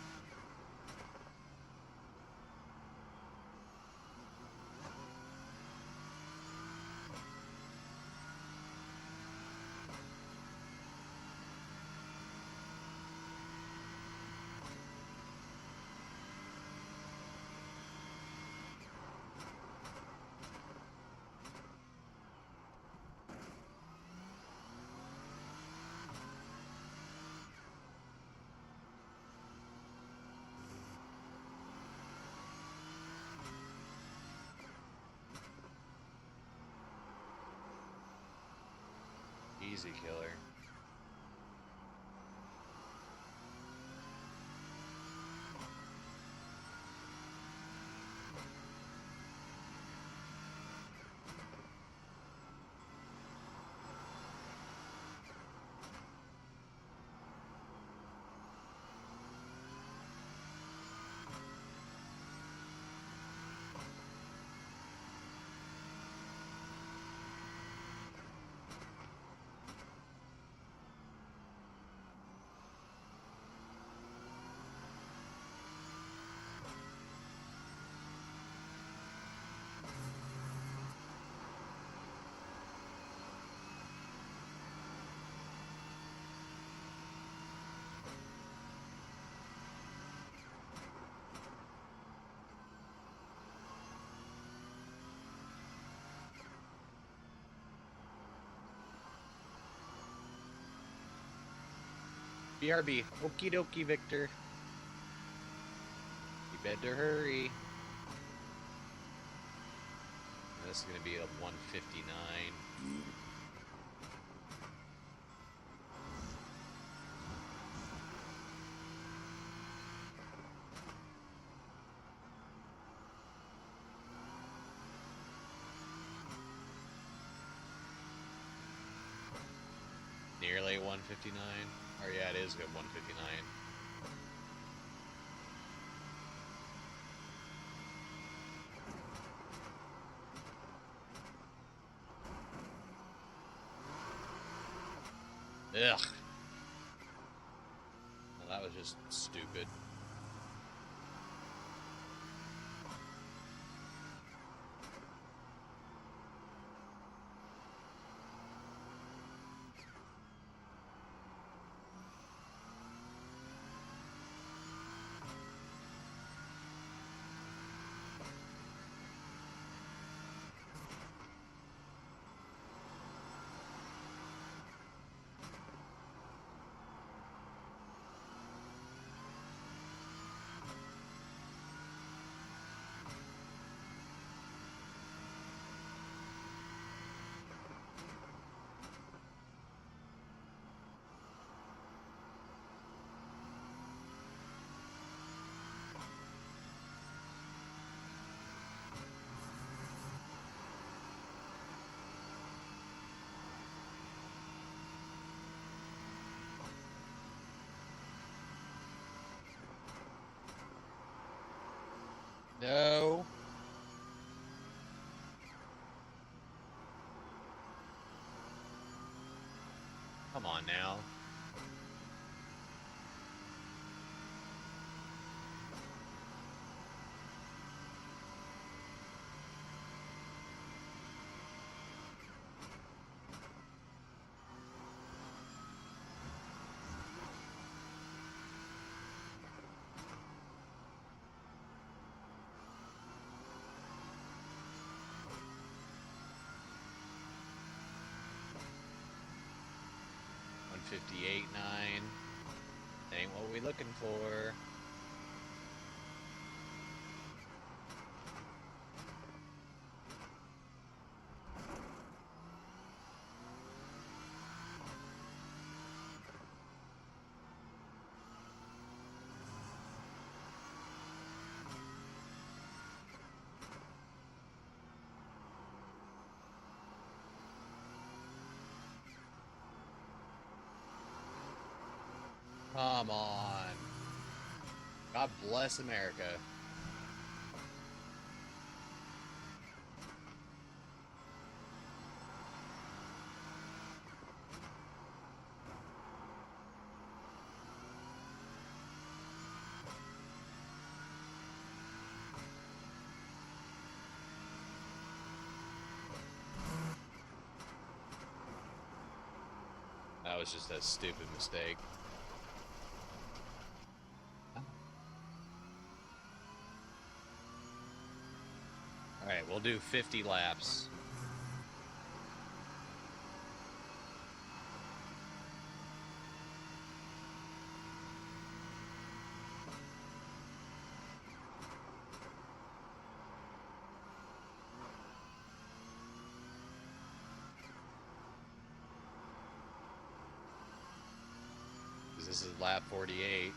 Easy killer. BRB. Okie dokie, Victor. You better hurry. This is going to be a 159. Nearly 159. Or yeah, it is good 159. Ugh. Well, that was just stupid. No. Come on now. 58.9. Ain't what we looking for. Come on. God bless America. That was just a stupid mistake. Alright, we'll do 50 laps. This is lap 48.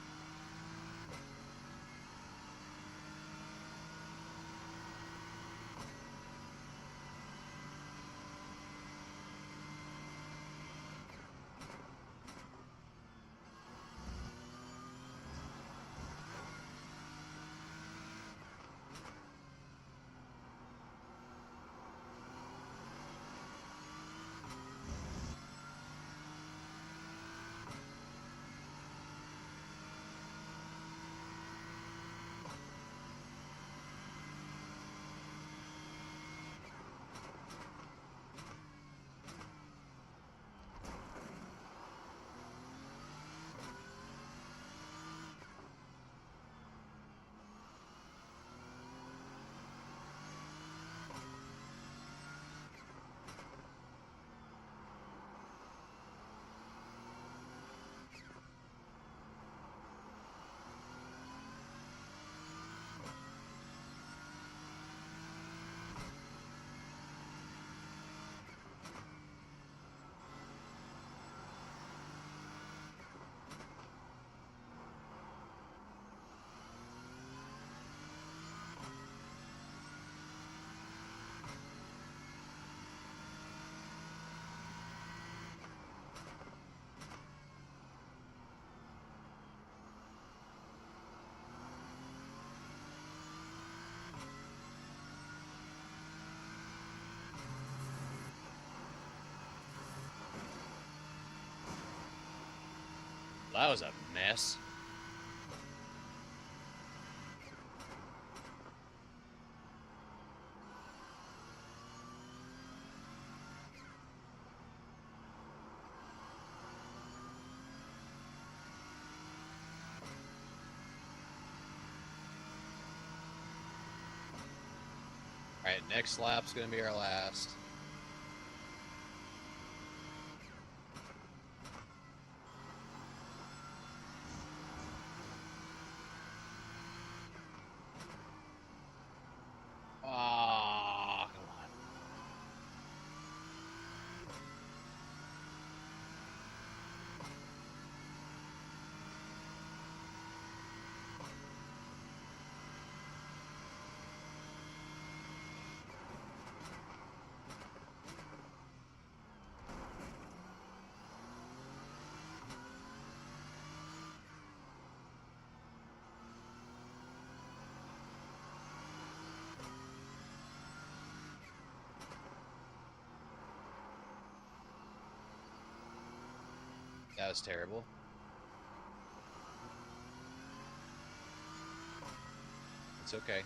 That was a mess. Alright, next lap's gonna be our last. Ah, come on. That was terrible. It's okay.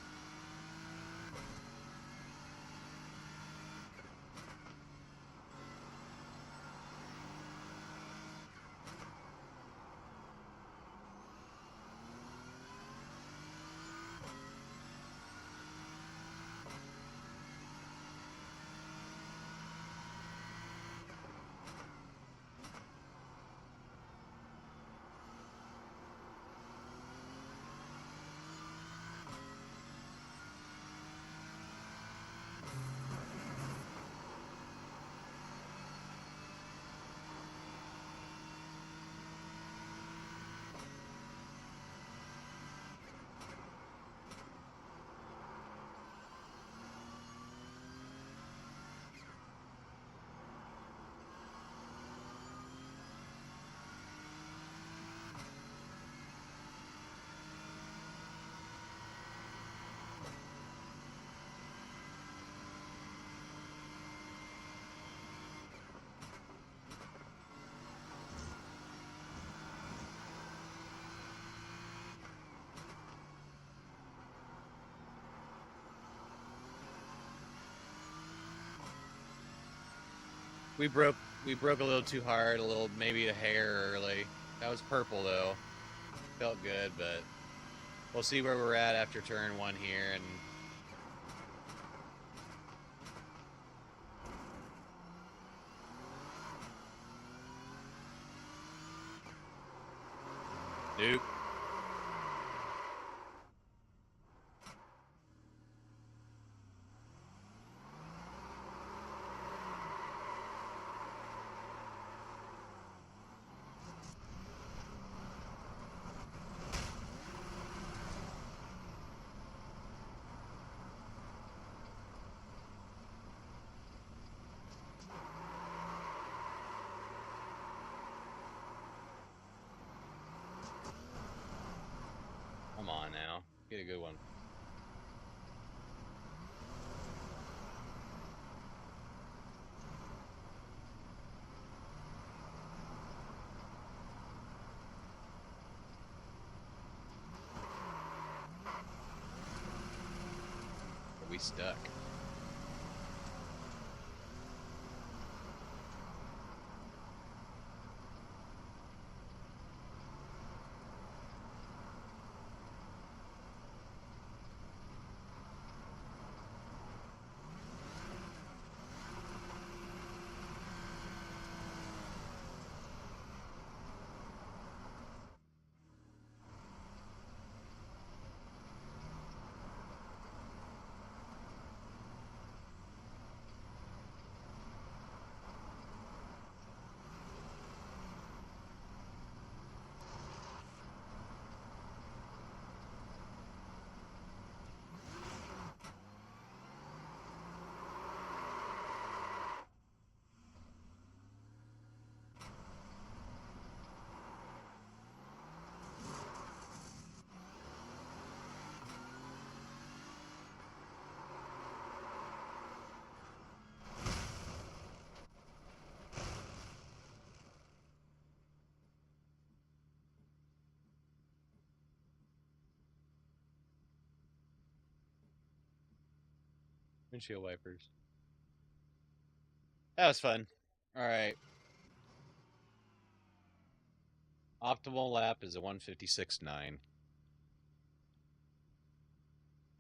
We broke a little too hard, a little maybe a hair early. That was purple though. Felt good, but we'll see where we're at after turn 1 here and Duke. Come on now. Get a good one. Are we stuck? Windshield wipers. That was fun. All right. Optimal lap is a 156.9.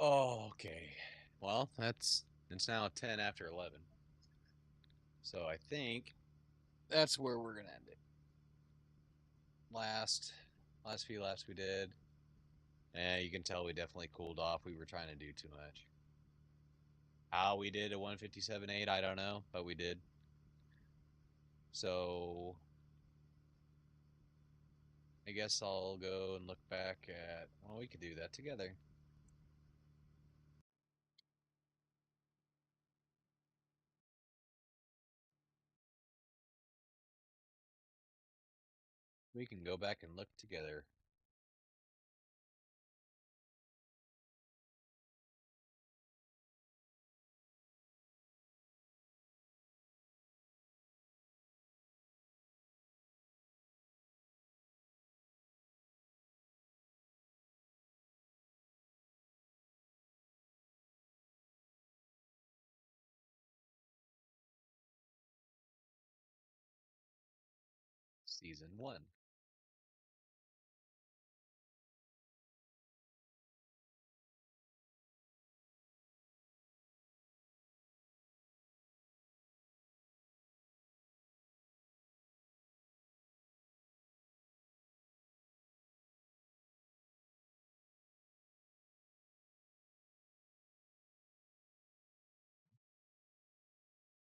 Oh, okay. Well, it's now 10 after 11. So I think that's where we're gonna end it. Last few laps we did. You can tell we definitely cooled off. We were trying to do too much. How we did a 157.8, I don't know, but we did. So I guess I'll go and look back at, well, we could do that together. We can go back and look together. Season 1.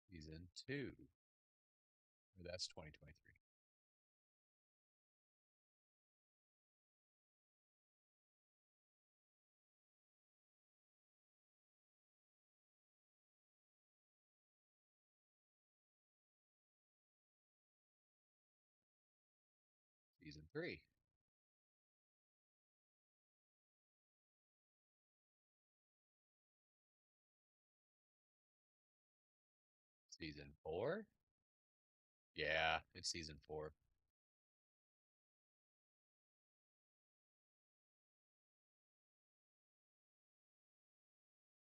Season 2. That's 2023. Season 3. Season 4? Yeah, it's season 4.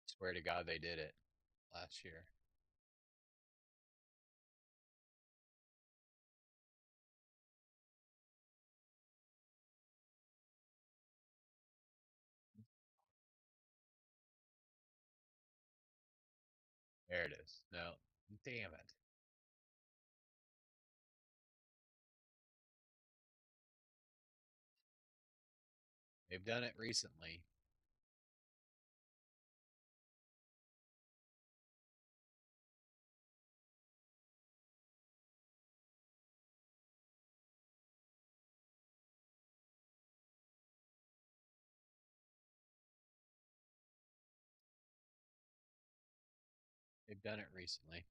Swear to God they did it last year. There it is. No. Damn it. They've done it recently. They've done it recently.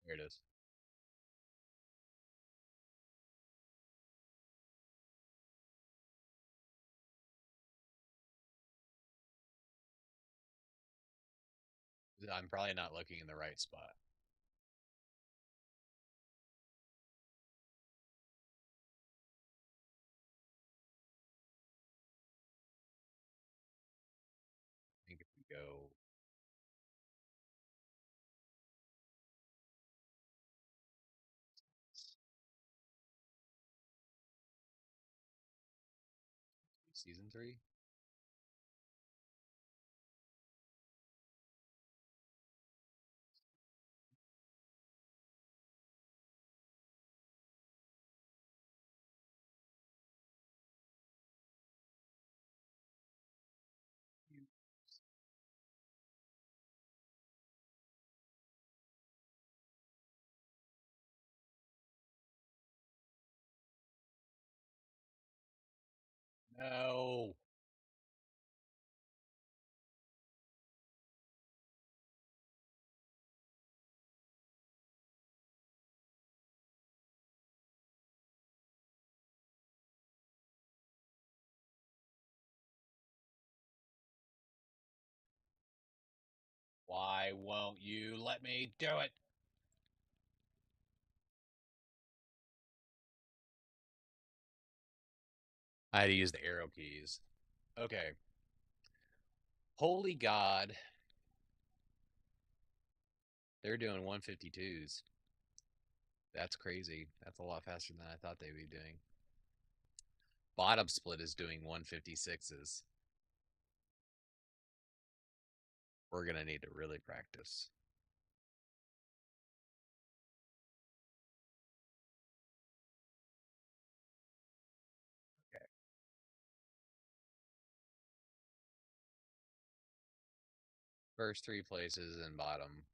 There it is. I'm probably not looking in the right spot. I think if we go season 3. No. Why won't you let me do it? I had to use the arrow keys. Okay. Holy God. They're doing 152s. That's crazy. That's a lot faster than I thought they'd be doing. Bottom split is doing 156s. We're going to need to really practice. Okay. First 3 places and bottom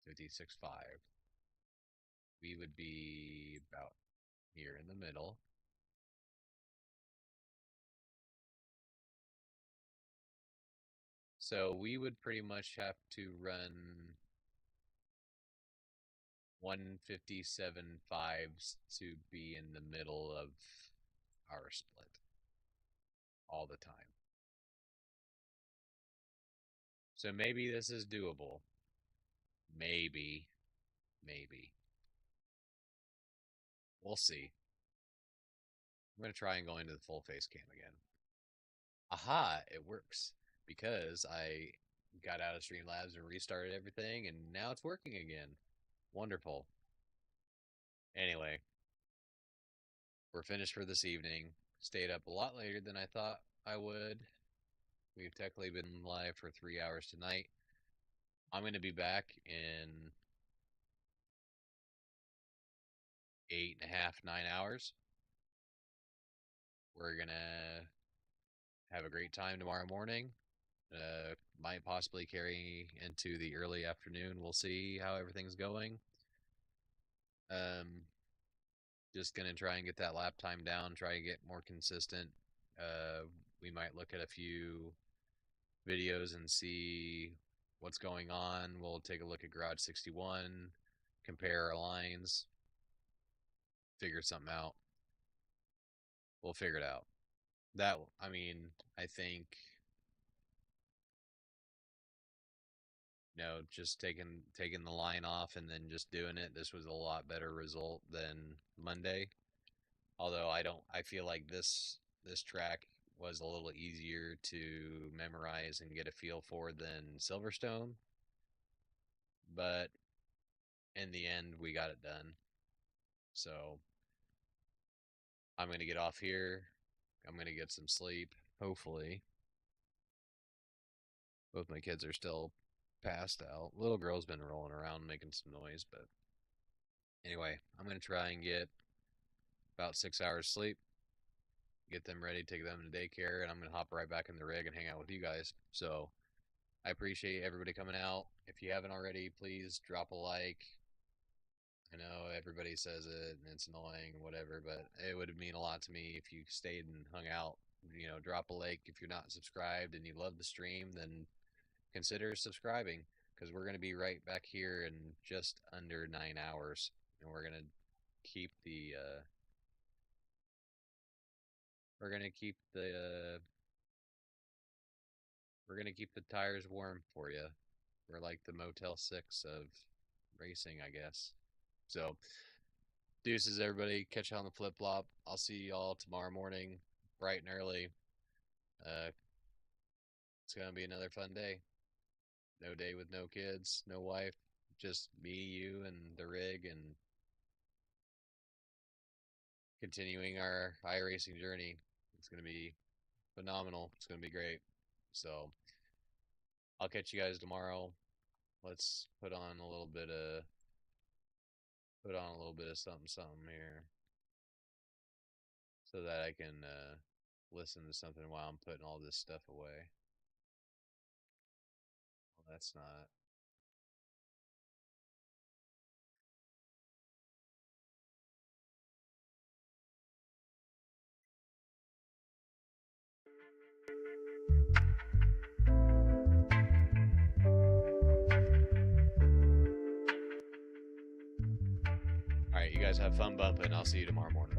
156.5. We would be about here in the middle. So we would pretty much have to run 157.5s to be in the middle of our split all the time. So maybe this is doable. Maybe. Maybe. We'll see. I'm going to try and go into the full face cam again. Aha, it works because I got out of Streamlabs and restarted everything, and now it's working again. Wonderful. Anyway, we're finished for this evening. Stayed up a lot later than I thought I would. We've technically been live for 3 hours tonight. I'm going to be back in 8.5, 9 hours. We're going to have a great time tomorrow morning. Might possibly carry into the early afternoon. We'll see how everything's going. Just gonna try and get that lap time down. Try to get more consistent. We might look at a few videos and see what's going on. We'll take a look at Garage 61, compare our lines, figure something out. We'll figure it out. That I mean, I think just taking the line off and then just doing it. This was a lot better result than Monday. Although I feel like this track was a little easier to memorize and get a feel for than Silverstone. But in the end, we got it done. So I'm going to get off here. I'm going to get some sleep, hopefully. Both my kids are still passed out. Little girl's been rolling around making some noise, but anyway, I'm going to try and get about 6 hours sleep, get them ready, take them to daycare, and I'm going to hop right back in the rig and hang out with you guys. So I appreciate everybody coming out. If you haven't already, please drop a like. I know everybody says it and it's annoying and whatever, but it would mean a lot to me if you stayed and hung out. You know, drop a like. If you're not subscribed and you love the stream, then consider subscribing, because we're going to be right back here in just under 9 hours, and we're going to keep the we're going to keep the we're going to keep the tires warm for you. We're like the Motel 6 of racing, I guess. So deuces, everybody. Catch you on the flip flop. I'll see y'all tomorrow morning, bright and early. It's gonna be another fun day. No day with no kids, no wife, just me, you, and the rig, and continuing our iRacing journey. It's gonna be phenomenal. It's gonna be great. So I'll catch you guys tomorrow. Let's put on a little bit of something here, so that I can listen to something while I'm putting all this stuff away. Well, that's not. All right, you guys have fun bumping. I'll see you tomorrow morning.